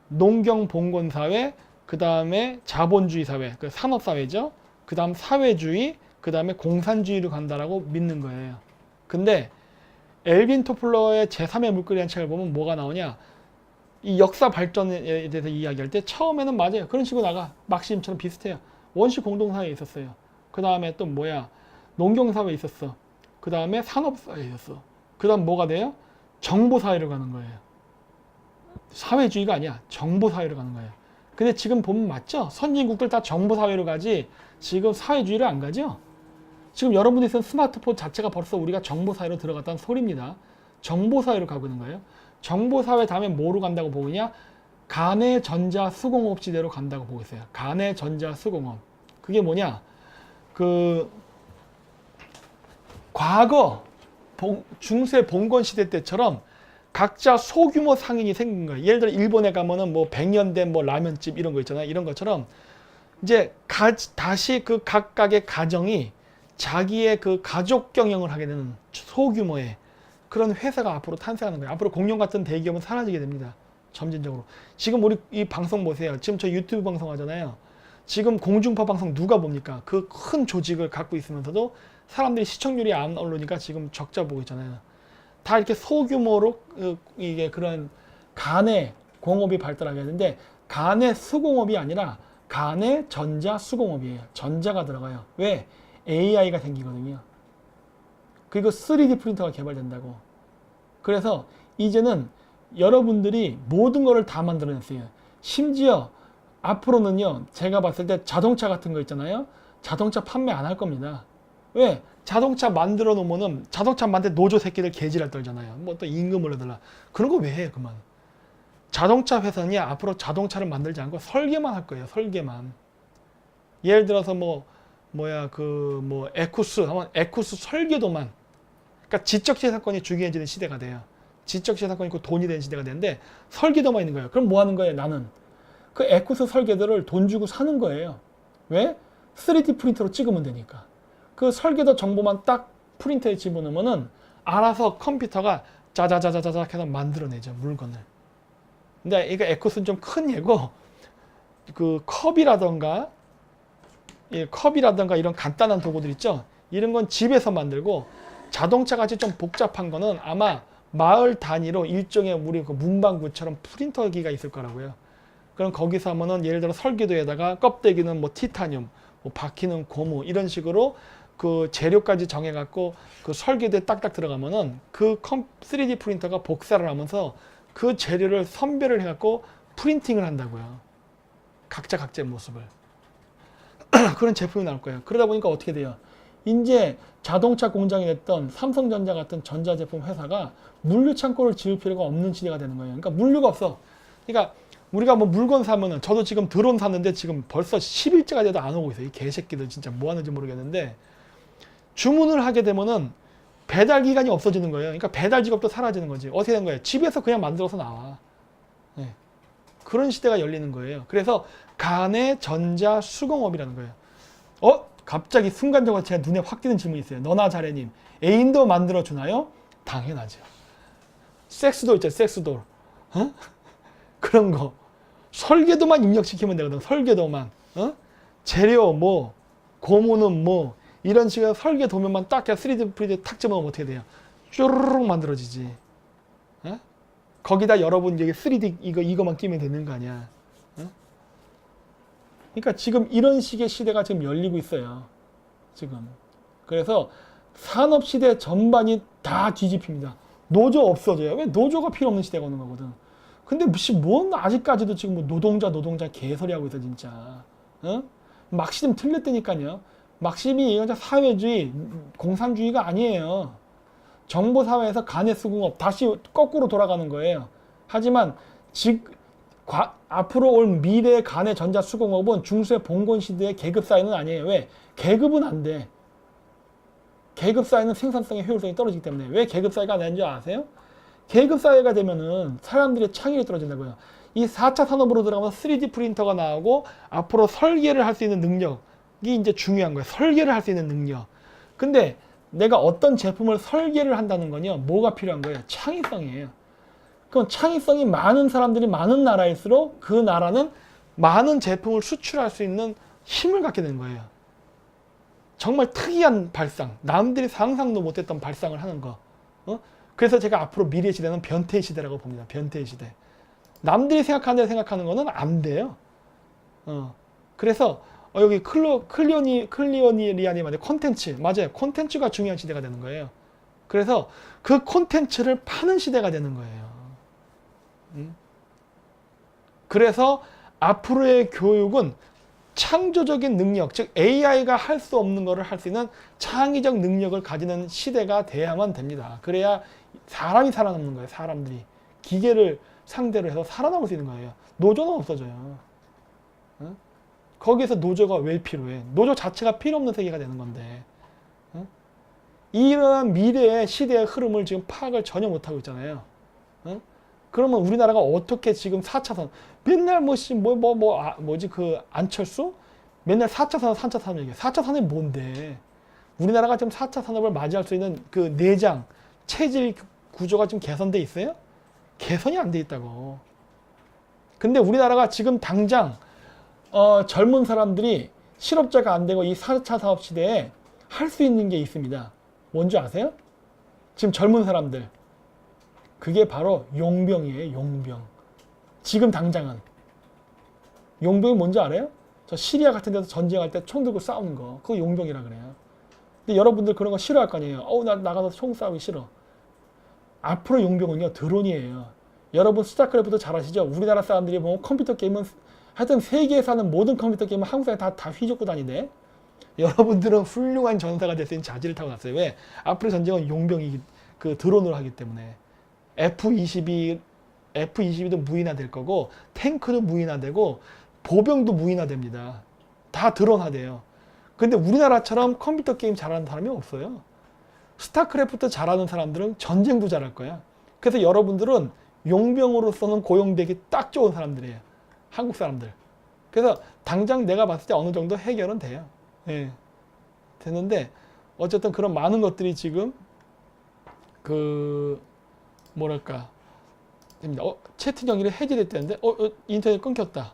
농경 봉건사회, 그 다음에 자본주의 사회, 그 산업사회죠. 그 다음 사회주의, 그 다음에 공산주의로 간다라고 믿는 거예요. 근데 엘빈 토플러의 제3의 물결이라는 책을 보면 뭐가 나오냐? 이 역사 발전에 대해서 이야기할 때 처음에는 맞아요. 그런 식으로 나가. 막시즘처럼 비슷해요. 원시 공동사회에 있었어요. 그 다음에 또 뭐야? 농경사회에 있었어. 그 다음에 산업사회에 있었어. 그 다음 뭐가 돼요? 정보사회로 가는 거예요. 사회주의가 아니야. 정보사회로 가는 거예요. 근데 지금 보면 맞죠? 선진국들 다 정보사회로 가지 지금 사회주의를 안 가죠? 지금 여러분들이 쓰는 스마트폰 자체가 벌써 우리가 정보사회로 들어갔다는 소리입니다. 정보사회로 가고 있는 거예요. 정보사회 다음에 뭐로 간다고 보느냐? 간의 전자 수공업 시대로 간다고 보고 있어요. 간의 전자 수공업. 그게 뭐냐? 그 과거 중세 봉건 시대 때처럼 각자 소규모 상인이 생긴 거예요. 예를 들어 일본에 가면은 뭐 100년 된 뭐 라면집 이런 거 있잖아요. 이런 것처럼 이제 다시 그 각각의 가정이 자기의 그 가족 경영을 하게 되는 소규모의 그런 회사가 앞으로 탄생하는 거예요. 앞으로 공룡 같은 대기업은 사라지게 됩니다. 점진적으로. 지금 우리 이 방송 보세요. 지금 저 유튜브 방송 하잖아요. 지금 공중파 방송 누가 봅니까? 그 큰 조직을 갖고 있으면서도 사람들이 시청률이 안 오르니까 지금 적자 보고 있잖아요. 다 이렇게 소규모로 이게 그런 간의 공업이 발달하게 되는데 간의 수공업이 아니라 간의 전자 수공업이에요. 전자가 들어가요. 왜? AI가 생기거든요. 그리고 3D 프린터가 개발된다고. 그래서 이제는 여러분들이 모든 거를 다 만들어냈어요. 심지어 앞으로는요, 제가 봤을 때 자동차 같은 거 있잖아요. 자동차 판매 안 할 겁니다. 왜? 자동차 만들어 놓으면은 자동차 만들 노조 새끼들 개지랄 떨잖아요. 뭐 또 임금을 내달라. 그런 거 왜 해, 그만. 자동차 회사는 앞으로 자동차를 만들지 않고 설계만 할 거예요, 설계만. 예를 들어서 에쿠스 하면 에쿠스 설계도만. 그러니까 지적재산권이 중요해지는 시대가 돼요. 지적재산권이 있고 돈이 되는 시대가 되는데 설계도만 있는 거예요. 그럼 뭐 하는 거예요, 나는? 그 에쿠스 설계도를 돈 주고 사는 거예요. 왜? 3D 프린터로 찍으면 되니까. 그 설계도 정보만 딱 프린터에 집어넣으면은 알아서 컴퓨터가 자자자자자 해서 만들어내죠, 물건을. 근데 이거 에쿠스는 좀 큰 예고, 그 컵이라던가 이런 간단한 도구들 있죠? 이런 건 집에서 만들고, 자동차 같이 좀 복잡한 거는 아마 마을 단위로 일종의 우리 그 문방구처럼 프린터기가 있을 거라고요. 그럼 거기서 하면은 예를 들어 설계도에다가 껍데기는 뭐 티타늄, 뭐 바퀴는 고무 이런 식으로 그 재료까지 정해갖고 그 설계도에 딱딱 들어가면은 그 3D 프린터가 복사를 하면서 그 재료를 선별을 해갖고 프린팅을 한다고요. 각자의 모습을. 그런 제품이 나올 거예요. 그러다 보니까 어떻게 돼요? 이제 자동차 공장이 됐던 삼성전자 같은 전자제품 회사가 물류 창고를 지을 필요가 없는 시대가 되는 거예요. 그러니까 물류가 없어. 그러니까 우리가 뭐 물건 사면은, 저도 지금 드론 샀는데 지금 벌써 10일째가 돼도 안 오고 있어요. 이 개새끼들 진짜 뭐 하는지 모르겠는데, 주문을 하게 되면은 배달 기간이 없어지는 거예요. 그러니까 배달 직업도 사라지는 거지. 어떻게 된 거예요? 집에서 그냥 만들어서 나와. 네. 그런 시대가 열리는 거예요. 그래서 간의 전자 수공업이라는 거예요. 갑자기 순간적으로 제 눈에 확 띄는 질문이 있어요. 너나 잘해님, 애인도 만들어 주나요? 당연하죠. 섹스돌 있죠, 섹스돌. 그런 거. 설계도만 입력시키면 되거든. 설계도만. 재료 뭐, 고무는 뭐, 이런 식으로 설계 도면만 딱 그냥 3D 프린트에 탁 집어넣으면 어떻게 돼요? 쭈르륵 만들어지지. 거기다 여러분 여기 3D 이거만 끼면 되는 거 아니야. 응? 그러니까 지금 이런 식의 시대가 지금 열리고 있어요. 지금. 그래서 산업 시대 전반이 다 뒤집힙니다. 노조 없어져요. 왜? 노조가 필요 없는 시대가 오는 거거든. 근데 뭔 아직까지도 지금 뭐 노동자 개소리 하고 있어 진짜. 응? 막심 틀렸다니까요. 막심이 사회주의, 공산주의가 아니에요. 정보사회에서 간의 수공업 다시 거꾸로 돌아가는 거예요. 하지만 앞으로 올 미래의 간의 전자 수공업은 중수의 봉건 시대의 계급 사회는 아니에요. 왜? 계급은 안 돼. 계급 사회는 생산성의 효율성이 떨어지기 때문에. 왜 계급 사회가 안 되는 줄 아세요? 계급 사회가 되면은 사람들의 창의력이 떨어진다고요. 이 4차 산업으로 들어가면 3D 프린터가 나오고 앞으로 설계를 할 수 있는 능력이 이제 중요한 거예요. 설계를 할 수 있는 능력. 근데 내가 어떤 제품을 설계를 한다는 거냐? 뭐가 필요한 거예요? 창의성이에요. 그럼 창의성이 많은 사람들이 많은 나라일수록 그 나라는 많은 제품을 수출할 수 있는 힘을 갖게 되는 거예요. 정말 특이한 발상, 남들이 상상도 못했던 발상을 하는 거. 그래서 제가 앞으로 미래 시대는 변태의 시대라고 봅니다. 변태의 시대. 남들이 생각하는 대로 생각하는 거는 안 돼요. 그래서 여기 클리오니리안이 말해 콘텐츠. 맞아요. 콘텐츠가 중요한 시대가 되는 거예요. 그래서 그 콘텐츠를 파는 시대가 되는 거예요. 그래서 앞으로의 교육은 창조적인 능력, 즉 AI가 할 수 없는 것을 할 수 있는 창의적 능력을 가지는 시대가 돼야만 됩니다. 그래야 사람이 살아남는 거예요. 사람들이. 기계를 상대로 해서 살아남을 수 있는 거예요. 노조는 없어져요. 거기에서 노조가 왜 필요해? 노조 자체가 필요 없는 세계가 되는 건데. 이러한 미래의 시대의 흐름을 지금 파악을 전혀 못하고 있잖아요. 그러면 우리나라가 어떻게 지금 4차선 맨날 안철수? 맨날 4차선, 3차선 얘기해. 4차선이 뭔데? 우리나라가 지금 4차 산업을 맞이할 수 있는 그 내장, 체질 구조가 지금 개선돼 있어요? 개선이 안 돼 있다고. 근데 우리나라가 지금 당장 젊은 사람들이 실업자가 안 되고 이 4차 사업 시대에 할 수 있는 게 있습니다. 뭔지 아세요? 지금 젊은 사람들. 그게 바로 용병이에요. 용병. 지금 당장은. 용병이 뭔지 알아요? 저 시리아 같은 데서 전쟁할 때 총 들고 싸우는 거. 그거 용병이라 그래요. 근데 여러분들 그런 거 싫어할 거 아니에요. 나 나가서 총 싸우기 싫어. 앞으로 용병은요. 드론이에요. 여러분 스타크래프트 잘 아시죠? 우리나라 사람들이 보면 컴퓨터 게임은 하여튼 세계에서 하는 모든 컴퓨터 게임은 한국 사람이 다 휘젓고 다니대. 여러분들은 훌륭한 전사가 될 수 있는 자질을 타고났어요. 왜? 앞으로 전쟁은 용병이 그 드론으로 하기 때문에. F-22도 무인화될 거고 탱크도 무인화되고 보병도 무인화됩니다. 다 드론화돼요. 근데 우리나라처럼 컴퓨터 게임 잘하는 사람이 없어요. 스타크래프트 잘하는 사람들은 전쟁도 잘할 거야. 그래서 여러분들은 용병으로서는 고용되기 딱 좋은 사람들이에요. 한국 사람들. 그래서 당장 내가 봤을 때 어느 정도 해결은 돼요. 예. 되는데 어쨌든 그런 많은 것들이 지금 됩니다. 채팅 연결이 해제됐다는데 인터넷 끊겼다.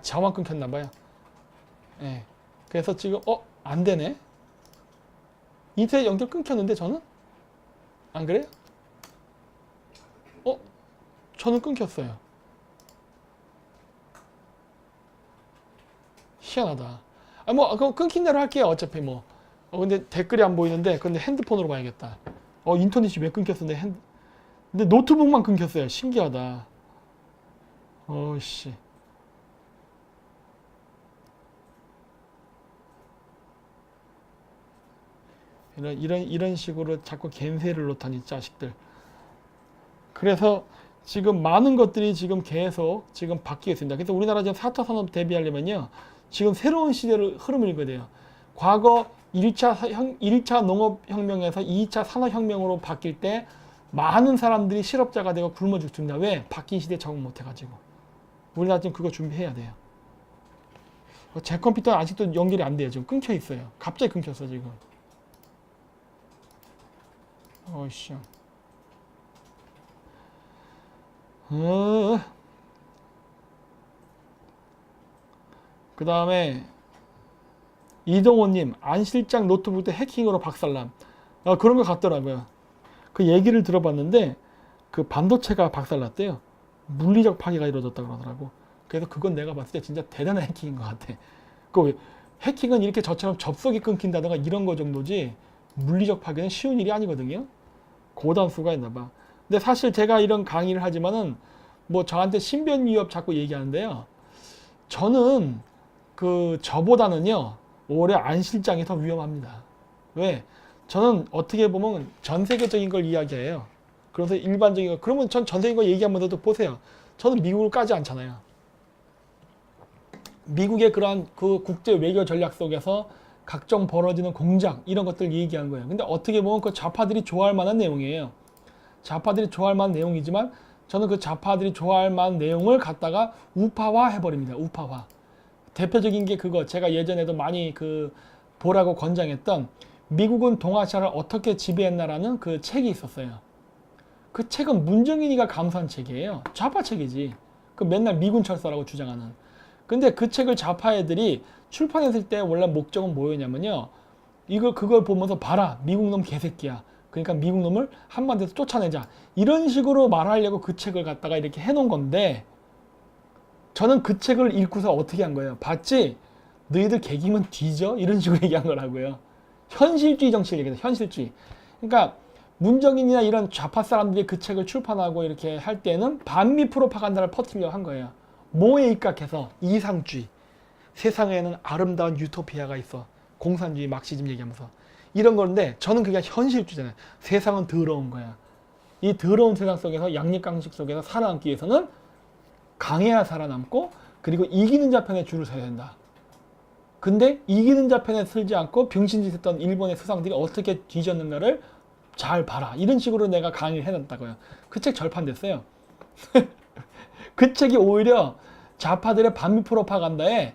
저만 끊겼나 봐요. 예. 그래서 지금 안 되네. 인터넷 연결 끊겼는데 저는 안 그래요? 저는 끊겼어요. 희한하다. 그럼 끊긴 대로 할게요. 어차피 뭐. 근데 댓글이 안 보이는데, 근데 핸드폰으로 봐야겠다. 인터넷이 왜 끊겼는데, 근데 노트북만 끊겼어요. 신기하다. 씨. 이런 식으로 자꾸 갠세를 놓다니, 자식들. 그래서 지금 많은 것들이 지금 계속 지금 바뀌고 있습니다. 그래서 우리나라 지금 4차 산업 대비하려면요. 지금 새로운 시대를 흐름을 읽어야 돼요. 과거 1차 농업혁명에서 2차 산업혁명으로 바뀔 때 많은 사람들이 실업자가 되고 굶어 죽습니다. 왜? 바뀐 시대에 적응 못해가지고. 우리나라 지금 그거 준비해야 돼요. 제 컴퓨터 아직도 연결이 안 돼요. 지금 끊겨 있어요. 갑자기 끊겼어 지금. 씨. 그 다음에 이동호님, 안 실장 노트북 때 해킹으로 박살남. 그런 것 같더라고요. 그 얘기를 들어봤는데 그 반도체가 박살났대요. 물리적 파괴가 이루어졌다 그러더라고. 그래서 그건 내가 봤을 때 진짜 대단한 해킹인 것 같아. 그 해킹은 이렇게 저처럼 접속이 끊긴다든가 이런 거 정도지 물리적 파괴는 쉬운 일이 아니거든요. 고단수가 있나 봐. 근데 사실 제가 이런 강의를 하지만은 뭐 저한테 신변 위협 자꾸 얘기하는데요. 저는 저보다는요 오히려 안 실장이 더 위험합니다. 왜? 저는 어떻게 보면 전 세계적인 걸 이야기해요. 그래서 일반적인 거, 그러면 전 세계적인 거 얘기하면서도 보세요. 저는 미국을 까지 않잖아요. 미국의 그러한 그 국제 외교 전략 속에서 각종 벌어지는 공작 이런 것들 얘기한 거예요. 근데 어떻게 보면 그 좌파들이 좋아할 만한 내용이에요. 좌파들이 좋아할 만한 내용이지만 저는 그 좌파들이 좋아할 만한 내용을 갖다가 우파화 해버립니다. 우파화. 대표적인 게 그거 제가 예전에도 많이 보라고 권장했던 미국은 동아시아를 어떻게 지배했나라는 그 책이 있었어요. 그 책은 문정인이가 감수한 책이에요. 좌파 책이지. 그 맨날 미군 철사라고 주장하는. 근데 그 책을 좌파 애들이 출판했을 때 원래 목적은 뭐였냐면요. 그걸 보면서 봐라. 미국 놈 개새끼야. 그러니까 미국 놈을 한반도에서 쫓아내자. 이런 식으로 말하려고 그 책을 갖다가 이렇게 해놓은 건데 저는 그 책을 읽고서 어떻게 한 거예요? 봤지? 너희들 개기면 뒤져? 이런 식으로 얘기한 거라고요. 현실주의 정치를 얘기해요. 현실주의. 그러니까 문정인이나 이런 좌파 사람들이 그 책을 출판하고 이렇게 할 때는 반미 프로파간다를 퍼뜨리려고 한 거예요. 뭐에 입각해서 이상주의. 세상에는 아름다운 유토피아가 있어. 공산주의, 막시즘 얘기하면서. 이런 건데 저는 그게 현실주의잖아요. 세상은 더러운 거야. 이 더러운 세상 속에서 양립강식 속에서 살아남기 위해서는 강해야 살아남고 그리고 이기는 자편에 줄을 서야 된다. 근데 이기는 자편에 서지 않고 병신짓 했던 일본의 수상들이 어떻게 뒤졌는가를 잘 봐라. 이런 식으로 내가 강의를 해놨다고요. 그 책 절판됐어요. 그 책이 오히려 좌파들의 반미 프로파간다에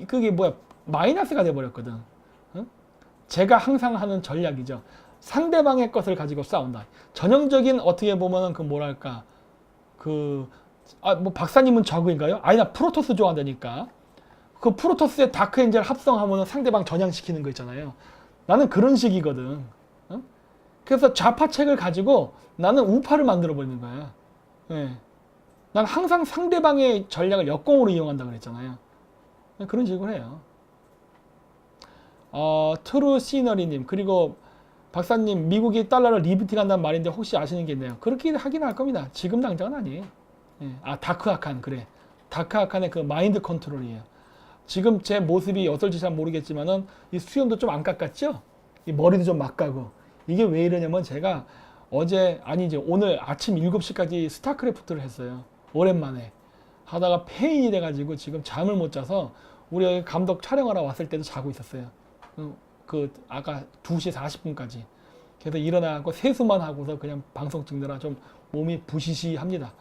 그게 뭐야 마이너스가 돼버렸거든. 응? 제가 항상 하는 전략이죠. 상대방의 것을 가지고 싸운다. 전형적인 어떻게 보면은 뭐랄까 뭐 박사님은 저그인가요? 아니 나 프로토스 좋아한다니까. 그 프로토스의 다크엔젤 합성하면 상대방 전향시키는 거 있잖아요. 나는 그런 식이거든. 응? 그래서 좌파 책을 가지고 나는 우파를 만들어 버리는 거야. 예. 난 항상 상대방의 전략을 역공으로 이용한다고 그랬잖아요. 그런 식으로 해요. 트루 시너리님 그리고 박사님 미국이 달러를 리프팅한다는 말인데 혹시 아시는 게 있나요? 그렇게 하긴 할 겁니다. 지금 당장은 아니에요. 예. 다크아칸 그래. 다크아칸의 그 마인드 컨트롤이에요. 지금 제 모습이 어떨지 잘 모르겠지만은 이 수염도 좀 안 깎았죠? 이 머리도 좀 막 가고. 이게 왜 이러냐면 제가 오늘 아침 7시까지 스타크래프트를 했어요. 오랜만에. 하다가 페인이 돼가지고 지금 잠을 못 자서 우리 여기 감독 촬영하러 왔을 때도 자고 있었어요. 아까 2시 40분까지. 그래서 일어나고 세수만 하고서 그냥 방송 찍느라 좀 몸이 부시시합니다.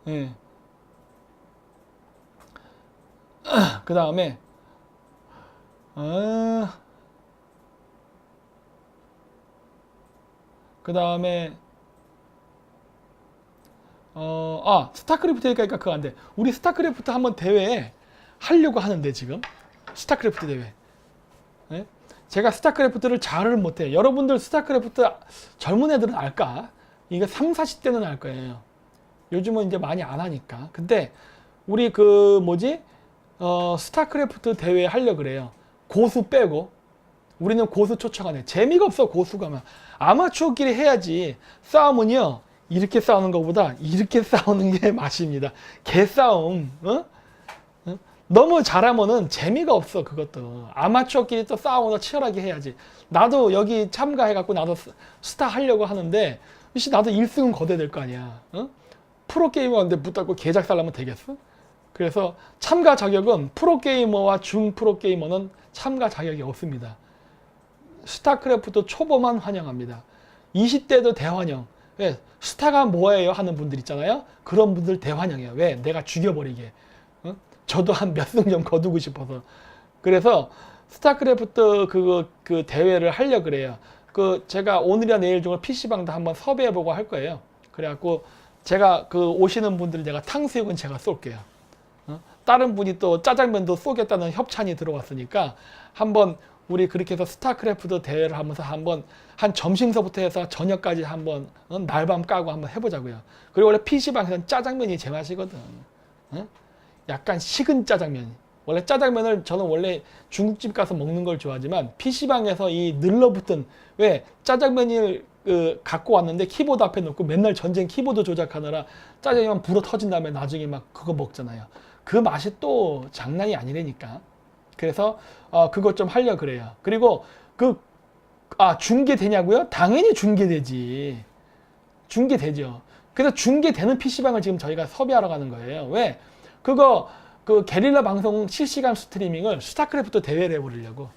예. 그 다음에 스타크래프트 얘기하니까 그거 안 돼. 우리 스타크래프트 한번 대회 하려고 하는데 지금 스타크래프트 대회. 네? 제가 스타크래프트를 잘을 못해. 여러분들 스타크래프트 젊은 애들은 알까? 이게 3, 40대는 알 거예요. 요즘은 이제 많이 안 하니까. 근데 우리 스타크래프트 대회 하려고 그래요. 고수 빼고. 우리는 고수 초청 안 해. 재미가 없어 고수가. 아마추어끼리 해야지. 싸움은요. 이렇게 싸우는 것보다 이렇게 싸우는 게 맛입니다. 개싸움. 너무 잘하면은 재미가 없어 그것도. 아마추어끼리 또 싸우면서 치열하게 해야지. 나도 여기 참가해갖고 나도 스타 하려고 하는데 나도 1승은 거둬야 될 거 아니야. 프로게이머한테 붙잡고 개작살라면 되겠어? 그래서 참가 자격은 프로게이머와 중프로게이머는 참가 자격이 없습니다. 스타크래프트 초보만 환영합니다. 20대도 대환영. 왜? 스타가 뭐예요? 하는 분들 있잖아요. 그런 분들 대환영이에요. 왜? 내가 죽여버리게. 저도 한 몇 승 좀 거두고 싶어서. 그래서 스타크래프트 그 대회를 하려고 그래요. 제가 오늘이나 내일 중에 PC방도 한번 섭외해보고 할 거예요. 그래갖고 제가 오시는 분들 제가 탕수육은 제가 쏠게요. 다른 분이 또 짜장면도 쏘겠다는 협찬이 들어왔으니까 한번 우리 그렇게 해서 스타크래프트 대회를 하면서 한번 한 점심서부터 해서 저녁까지 한번 날밤 까고 한번 해보자고요. 그리고 원래 PC방에서는 짜장면이 제맛이거든. 약간 식은 짜장면. 원래 짜장면을 저는 원래 중국집 가서 먹는 걸 좋아하지만 PC방에서 이 늘러붙은 왜 짜장면을 갖고 왔는데 키보드 앞에 놓고 맨날 전쟁 키보드 조작하느라 짜장면 불어 터진 다음에 나중에 막 그거 먹잖아요. 그 맛이 또 장난이 아니라니까. 그래서 그것 좀 하려 그래요. 그리고 중계되냐고요? 당연히 중계되지. 중계되죠. 그래서 중계되는 PC방을 지금 저희가 섭외하러 가는 거예요. 왜? 그 게릴라 방송 실시간 스트리밍을 스타크래프트 대회를 해버리려고.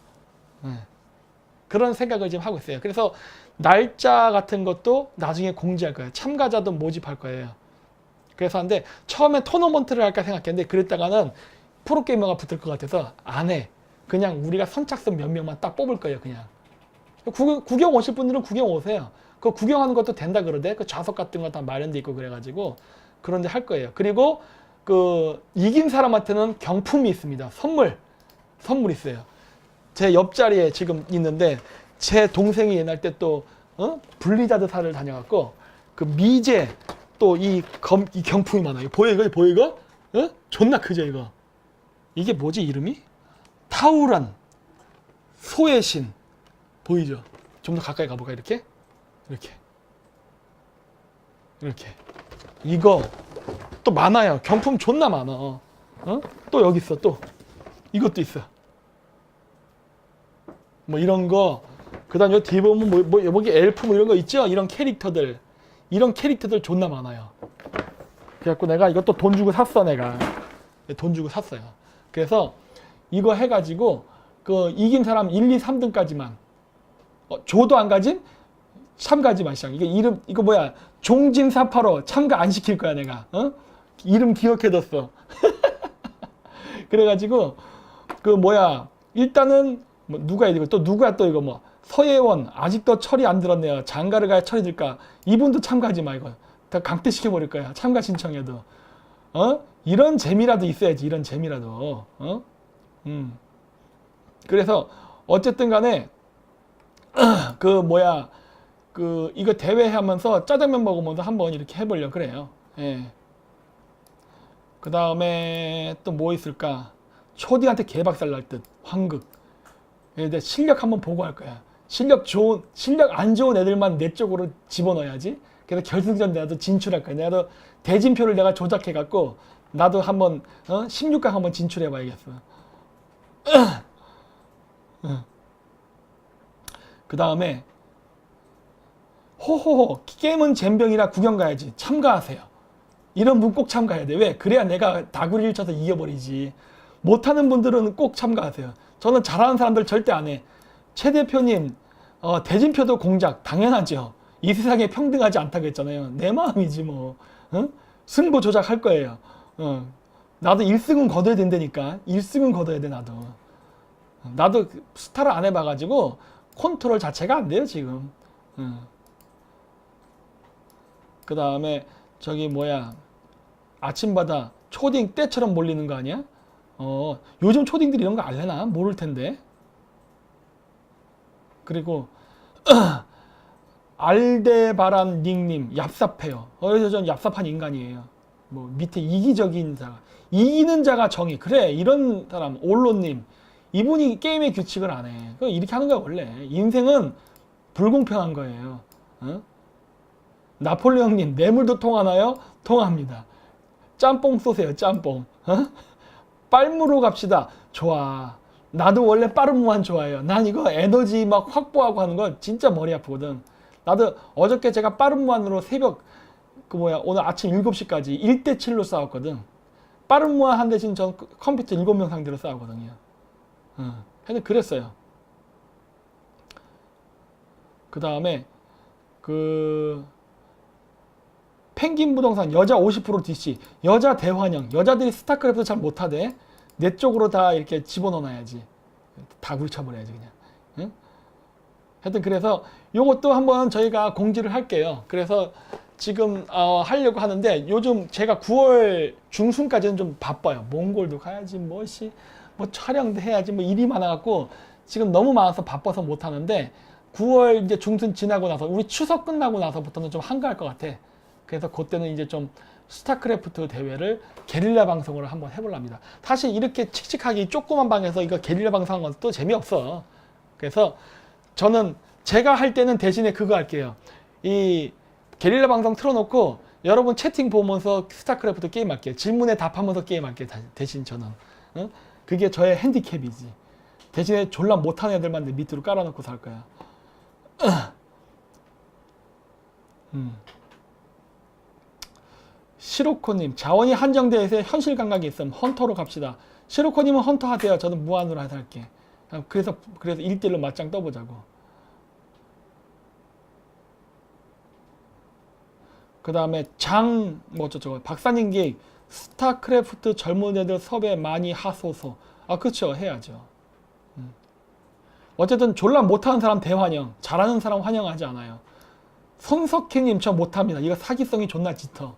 그런 생각을 지금 하고 있어요. 그래서 날짜 같은 것도 나중에 공지할 거예요. 참가자도 모집할 거예요. 그래서 한데 처음에 토너먼트를 할까 생각했는데 그랬다가는 프로게이머가 붙을 것 같아서 안 해. 그냥 우리가 선착순 몇 명만 딱 뽑을 거예요. 그냥. 구경 오실 분들은 구경 오세요. 그 구경하는 것도 된다 그러대. 그 좌석 같은 거 다 마련돼 있고 그래가지고 그런데 할 거예요. 그리고 이긴 사람한테는 경품이 있습니다. 선물 있어요. 제 옆자리에 지금 있는데 제 동생이 옛날 때 또 블리자드사를 다녀갖고 그 미제 또 이 경품이 많아요. 보여 이거? 존나 크죠 이거. 이게 뭐지 이름이? 타우란 소의 신 보이죠? 좀 더 가까이 가볼까 이렇게 이거 또 많아요. 경품 존나 많아. 또 여기 있어. 또 이것도 있어. 뭐 이런 거. 그다음 여기 뒤에 보면 뭐 여기 엘프 뭐 이런 거 있죠? 이런 캐릭터들 존나 많아요. 그래갖고 내가 이것도 돈 주고 샀어. 내가 돈 주고 샀어요. 그래서 이거 해가지고 이긴 사람 1, 2, 3등까지만 조도 안 가진 참가지만 시작. 이거 뭐야? 종진사파로 참가 안 시킬 거야 내가. 이름 기억해뒀어. 그래가지고 일단은 뭐 누가 이거 또 누구야 또 이거 뭐 서예원 아직도 철이 안 들었네요. 장가를 가야 철이 들까? 이분도 참가하지 마 이거. 다 강퇴시켜버릴 거야. 참가 신청해도. 이런 재미라도 있어야지. 이런 재미라도. 그래서 어쨌든 간에 이거 대회 하면서 짜장면 먹으면서 한번 이렇게 해보려고 그래요. 예. 그 다음에 또 뭐 있을까? 초딩한테 개박살 날 듯. 황극. 근데 실력 한번 보고 할 거야. 실력 안 좋은 애들만 내 쪽으로 집어넣어야지. 그래서 결승전 나도 진출할 거야. 내가 대진표를 내가 조작해갖고 나도 한번 16강 한번 진출해봐야겠어. 그 다음에 호호호 게임은 젬병이라 구경 가야지. 참가하세요. 이런 분 꼭 참가해야 돼. 왜? 그래야 내가 다구리를 쳐서 이겨버리지. 못하는 분들은 꼭 참가하세요. 저는 잘하는 사람들 절대 안 해. 최 대표님 대진표도 공작 당연하죠. 이 세상에 평등하지 않다고 했잖아요. 내 마음이지 뭐. 승부 조작할 거예요. 나도 1승은 거둬야 된다니까. 1승은 거둬야 돼 나도. 나도 스타를 안 해봐가지고 컨트롤 자체가 안 돼요 지금. 그 다음에 아침마다 초딩 때처럼 몰리는 거 아니야? 요즘 초딩들이 이런 거 알려나? 모를 텐데. 그리고 알데바란 닉님 얍삽해요. 전 얍삽한 인간이에요. 뭐 밑에 이기적인 자가 이기는 자가 정의. 그래 이런 사람 올로님 이분이 게임의 규칙을 안 해. 이렇게 하는 거야 원래. 인생은 불공평한 거예요. 나폴레옹님 뇌물도 통하나요? 통합니다. 짬뽕 쏘세요 짬뽕. 빨무로 갑시다. 좋아. 나도 원래 빠른 무한 좋아해요. 난 이거 에너지 막 확보하고 하는 거 진짜 머리 아프거든. 나도 어저께 제가 빠른 무한으로 새벽 오늘 아침 7시까지 1대7로 싸웠거든. 빠른 무한 한 대신 전 컴퓨터 7명 상대로 싸우거든요. 하여튼 그랬어요. 그 다음에 펭귄 부동산 여자 50% DC 여자 대환영. 여자들이 스타크래프트 잘 못하대. 내 쪽으로 다 이렇게 집어넣어놔야지. 다 굴쳐버려야지 그냥. 응? 하여튼 그래서 요것도 한번 저희가 공지를 할게요. 그래서 지금 하려고 하는데 요즘 제가 9월 중순까지는 좀 바빠요. 몽골도 가야지 뭐 촬영도 해야지 뭐 일이 많아갖고 지금 너무 많아서 바빠서 못 하는데 9월 이제 중순 지나고 나서 우리 추석 끝나고 나서부터는 좀 한가할 것 같아. 그래서 그때는 이제 좀 스타크래프트 대회를 게릴라 방송으로 한번 해보려 합니다. 사실 이렇게 칙칙하게 조그만 방에서 이거 게릴라 방송하는 건 또 재미없어. 그래서 저는 제가 할 때는 대신에 그거 할게요. 이 게릴라 방송 틀어놓고 여러분 채팅 보면서 스타크래프트 게임 할게요. 질문에 답하면서 게임 할게요. 대신 저는. 응? 그게 저의 핸디캡이지. 대신에 졸라 못하는 애들만 내 밑으로 깔아놓고 살 거야. 시로코님, 자원이 한정되어 있어 현실 감각이 있음. 헌터로 갑시다. 시로코님은 헌터 하세요. 저는 무한으로 할게. 그래서 1대1로 맞짱 떠보자고. 그 다음에 뭐 어쩌고 박사님 기 스타크래프트 젊은 애들 섭외 많이 하소서. 아, 그쵸. 해야죠. 어쨌든 졸라 못하는 사람 대환영, 잘하는 사람 환영하지 않아요. 손석희님 저 못합니다. 이거 사기성이 존나 짙어.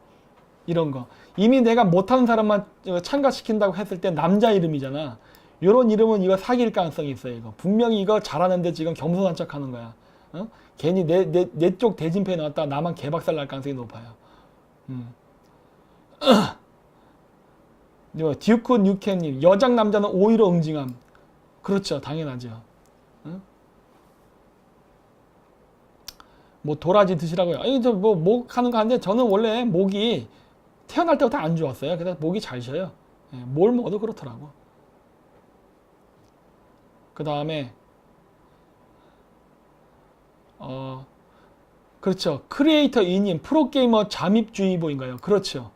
이런 거. 이미 내가 못하는 사람만 참가시킨다고 했을 때 남자 이름이잖아. 요런 이름은 이거 사귈 가능성이 있어요. 이거. 분명히 이거 잘하는데 지금 겸손한 척 하는 거야. 어? 괜히 내 쪽 대진표에 나왔다가 나만 개박살 날 가능성이 높아요. 듀크 뉴케님, 여장 남자는 오히려 응징함. 그렇죠. 당연하죠. 응? 뭐 도라지 드시라고요. 아니 저 뭐 목 하는 거 하는데 저는 원래 목이 태어날 때부터 안 좋았어요. 그래서 목이 잘 쉬어요. 예, 뭘 먹어도 그렇더라고. 그 다음에 그렇죠. 크리에이터 이님 프로게이머 잠입주의보인가요? 그렇죠.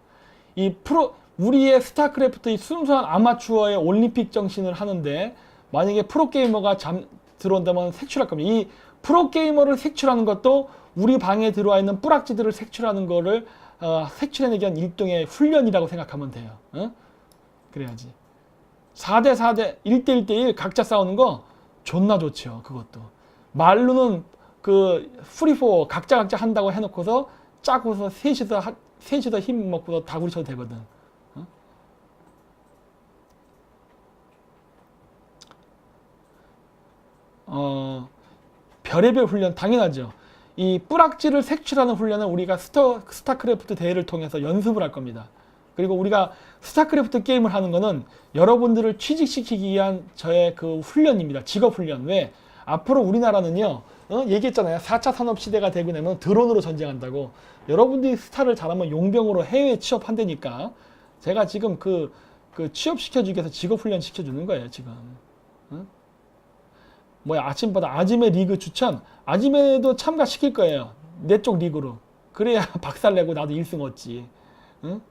우리의 스타크래프트 이 순수한 아마추어의 올림픽 정신을 하는데 만약에 프로게이머가 들어온다면 색출할 겁니다. 이 프로게이머를 색출하는 것도 우리 방에 들어와 있는 뿌락지들을 색출하는 거를 색출해내기 위한 일종의 훈련이라고 생각하면 돼요. 어? 그래야지. 4대4대 1대1대1 각자 싸우는 거 존나 좋죠. 그것도. 말로는 그 프리포 각자 한다고 해놓고서 짜고서 셋이서 힘 먹고서 다구리 쳐도 되거든. 별의별 훈련 당연하죠. 이 뿌락지를 색출하는 훈련은 우리가 스타크래프트 대회를 통해서 연습을 할 겁니다. 그리고 우리가 스타크래프트 게임을 하는 거는 여러분들을 취직시키기 위한 저의 그 훈련입니다. 직업 훈련. 왜? 앞으로 우리나라는요, 얘기했잖아요. 4차 산업시대가 되고 나면 드론으로 전쟁한다고. 여러분들이 스타를 잘하면 용병으로 해외 취업한다니까. 제가 지금 그 취업시켜주기 위해서 직업 훈련 시켜주는 거예요, 지금. 아침마다 아지매 리그 추천. 아지매도 참가시킬 거예요. 내 쪽 리그로. 그래야 박살내고 나도 1승 얻지. 응?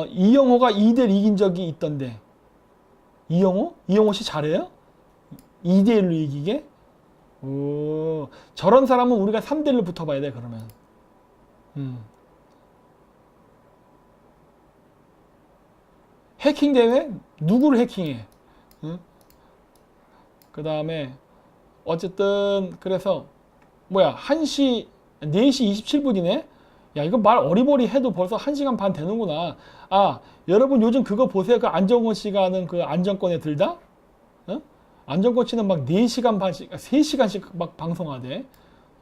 이영호가 2대1 이긴 적이 있던데. 이영호? 이영호 씨 잘해요? 2대1로 이기게? 오, 저런 사람은 우리가 3대1로 붙어봐야 돼, 그러면. 해킹 대회? 누구를 해킹해? 응? 그 다음에 어쨌든 그래서 4시 27분이네? 야, 이거 말 어리버리 해도 벌써 1시간 반 되는구나. 아, 여러분 요즘 그거 보세요. 그 안정권 씨가 하는 그 안정권에 들다? 어? 안정권 씨는 막 4시간 반씩, 3시간씩 막 방송하대.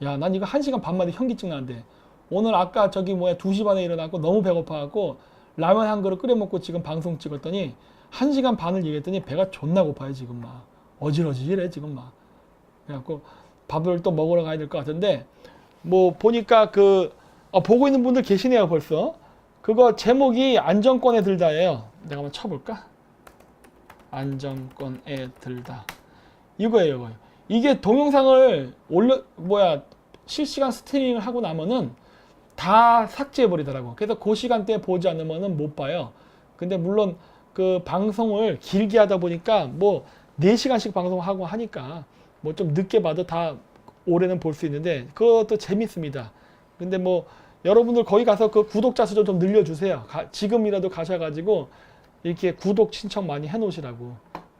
야, 난 이거 1시간 반 만에 현기증 나는데. 오늘 아까 2시 반에 일어나고 너무 배고파갖고 라면 한 그릇 끓여 먹고 지금 방송 찍었더니 1시간 반을 얘기했더니 배가 존나 고파요, 지금 막. 어질어질해, 지금 막. 그래갖고 밥을 또 먹으러 가야 될 것 같은데, 보니까 보고 있는 분들 계시네요, 벌써. 그거 제목이 안정권에 들다예요. 내가 한번 쳐볼까? 안정권에 들다. 이거예요, 이거. 이게 동영상을 실시간 스트리밍을 하고 나면은 다 삭제해버리더라고. 그래서 그 시간대에 보지 않으면은 못 봐요. 근데 물론 그 방송을 길게 하다 보니까 4시간씩 방송하고 하니까 좀 늦게 봐도 다 올해는 볼 수 있는데 그것도 재밌습니다. 근데 여러분들 거기 가서 그 구독자 수 좀 늘려주세요. 지금이라도 가셔가지고 이렇게 구독 신청 많이 해놓으시라고.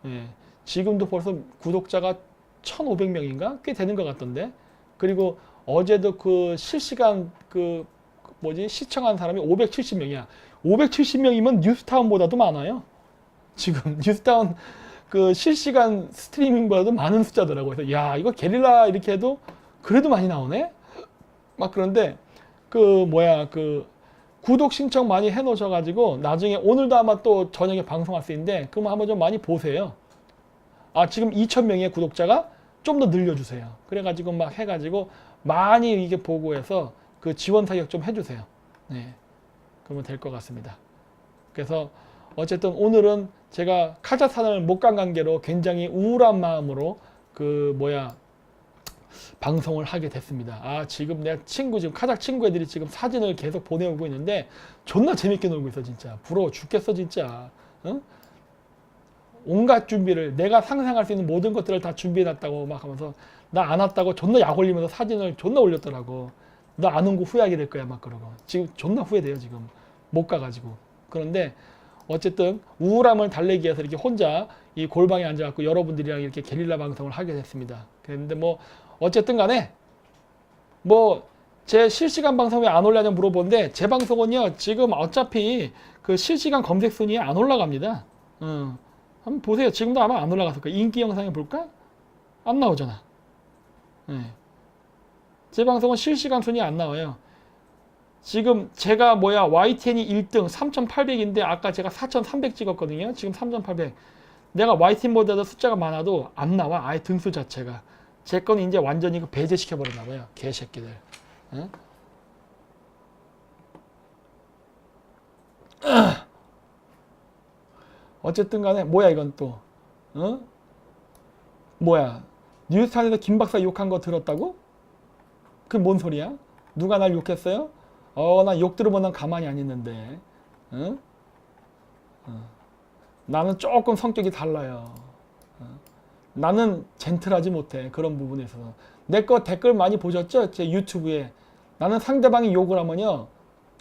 예. 지금도 벌써 구독자가 1,500명인가? 꽤 되는 것 같던데. 그리고 어제도 그 실시간 시청한 사람이 570명이야. 570명이면 뉴스타운보다도 많아요. 지금 뉴스타운 그 실시간 스트리밍보다도 많은 숫자더라고요. 그래서 야, 이거 게릴라 이렇게 해도 그래도 많이 나오네? 막 그런데 그 구독 신청 많이 해 놓으셔가지고 나중에 오늘도 아마 또 저녁에 방송할 수 있는데 그럼 한번 좀 많이 보세요. 아, 지금 2,000명의 구독자가 좀 더 늘려주세요. 그래가지고 막 해가지고 많이 이게 보고 해서 그 지원 사격 좀 해주세요. 네. 그러면 될 것 같습니다. 그래서 어쨌든 오늘은 제가 카자흐스탄을 못 간 관계로 굉장히 우울한 마음으로 방송을 하게 됐습니다. 아, 지금 내 친구, 지금 카자흐 친구 애들이 지금 사진을 계속 보내오고 있는데 존나 재밌게 놀고 있어, 진짜. 부러워 죽겠어, 진짜. 응? 온갖 준비를, 내가 상상할 수 있는 모든 것들을 다 준비해놨다고 막 하면서 나 안 왔다고 존나 약 올리면서 사진을 존나 올렸더라고. 너 안 온 거 후회하게 될 거야, 막 그러고. 지금 존나 후회돼요, 지금. 못 가가지고. 그런데 어쨌든 우울함을 달래기 위해서 이렇게 혼자 이 골방에 앉아갖고 여러분들이랑 이렇게 게릴라 방송을 하게 됐습니다. 그런데 뭐 어쨌든 간에 뭐 제 실시간 방송 왜 안 올라냐 물어보는데 제 방송은요 지금 어차피 그 실시간 검색 순위에 안 올라갑니다. 한번 보세요. 지금도 아마 안 올라갔을 거예요. 인기 영상에 볼까? 안 나오잖아. 제 방송은 실시간 순위에 안 나와요. 지금 제가 YTN이 1등 3,800인데 아까 제가 4,300 찍었거든요. 지금 3,800. 내가 YTN보다도 숫자가 많아도 안 나와. 아예 등수 자체가. 제 거는 이제 완전히 배제시켜버렸나 봐요. 개새끼들. 응? 어쨌든 간에 뭐야 이건 또. 어? 뭐야. 뉴스타운에서 김 박사 욕한 거 들었다고? 그게 뭔 소리야? 누가 날 욕했어요? 나 욕 들으면 난 가만히 안 있는데. 응? 나는 조금 성격이 달라요. 나는 젠틀하지 못해. 그런 부분에서. 내 거 댓글 많이 보셨죠? 제 유튜브에. 나는 상대방이 욕을 하면요.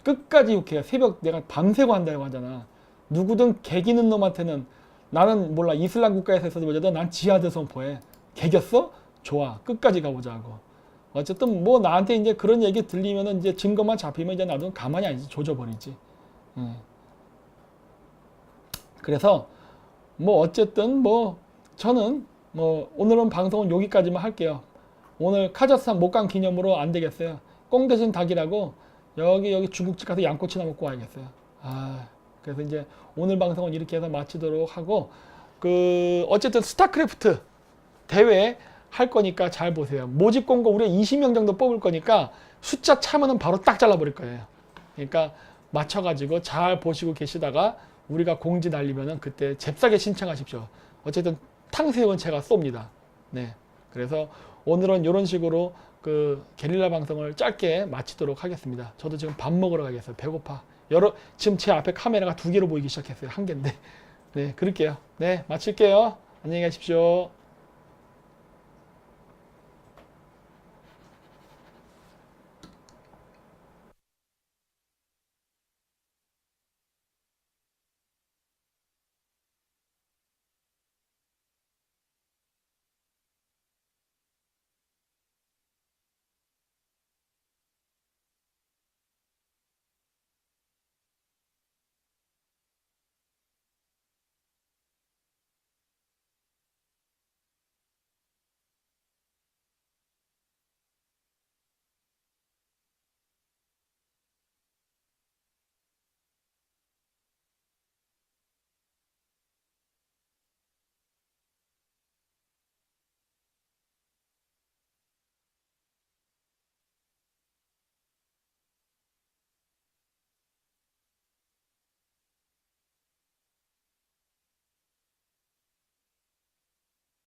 끝까지 욕해요. 새벽 내가 밤새고 한다고 하잖아. 누구든 개기는 놈한테는 나는 몰라. 이슬람 국가에서 보자도 난 지하드 선포해. 개겼어? 좋아. 끝까지 가보자고. 어쨌든 뭐 나한테 이제 그런 얘기 들리면은 이제 증거만 잡히면 이제 나도 가만히 아니지. 조져버리지. 그래서 뭐 어쨌든 뭐 저는 뭐 오늘은 방송은 여기까지만 할게요. 오늘 카자흐스탄 못 간 기념으로 안 되겠어요. 꽁 대신 닭이라고 여기 중국집 가서 양꼬치나 먹고 와야겠어요. 그래서 이제 오늘 방송은 이렇게 해서 마치도록 하고 어쨌든 스타크래프트 대회 할 거니까 잘 보세요. 모집 공고 우리 20명 정도 뽑을 거니까 숫자 차면은 바로 딱 잘라버릴 거예요. 그러니까 맞춰가지고 잘 보시고 계시다가 우리가 공지 날리면은 그때 잽싸게 신청하십시오. 어쨌든 탕수육은 제가 쏩니다. 네. 그래서 오늘은 이런 식으로 게릴라 방송을 짧게 마치도록 하겠습니다. 저도 지금 밥 먹으러 가겠어요. 배고파. 지금 제 앞에 카메라가 2개로 보이기 시작했어요. 1개인데. 네, 그럴게요. 네, 마칠게요. 안녕히 가십시오.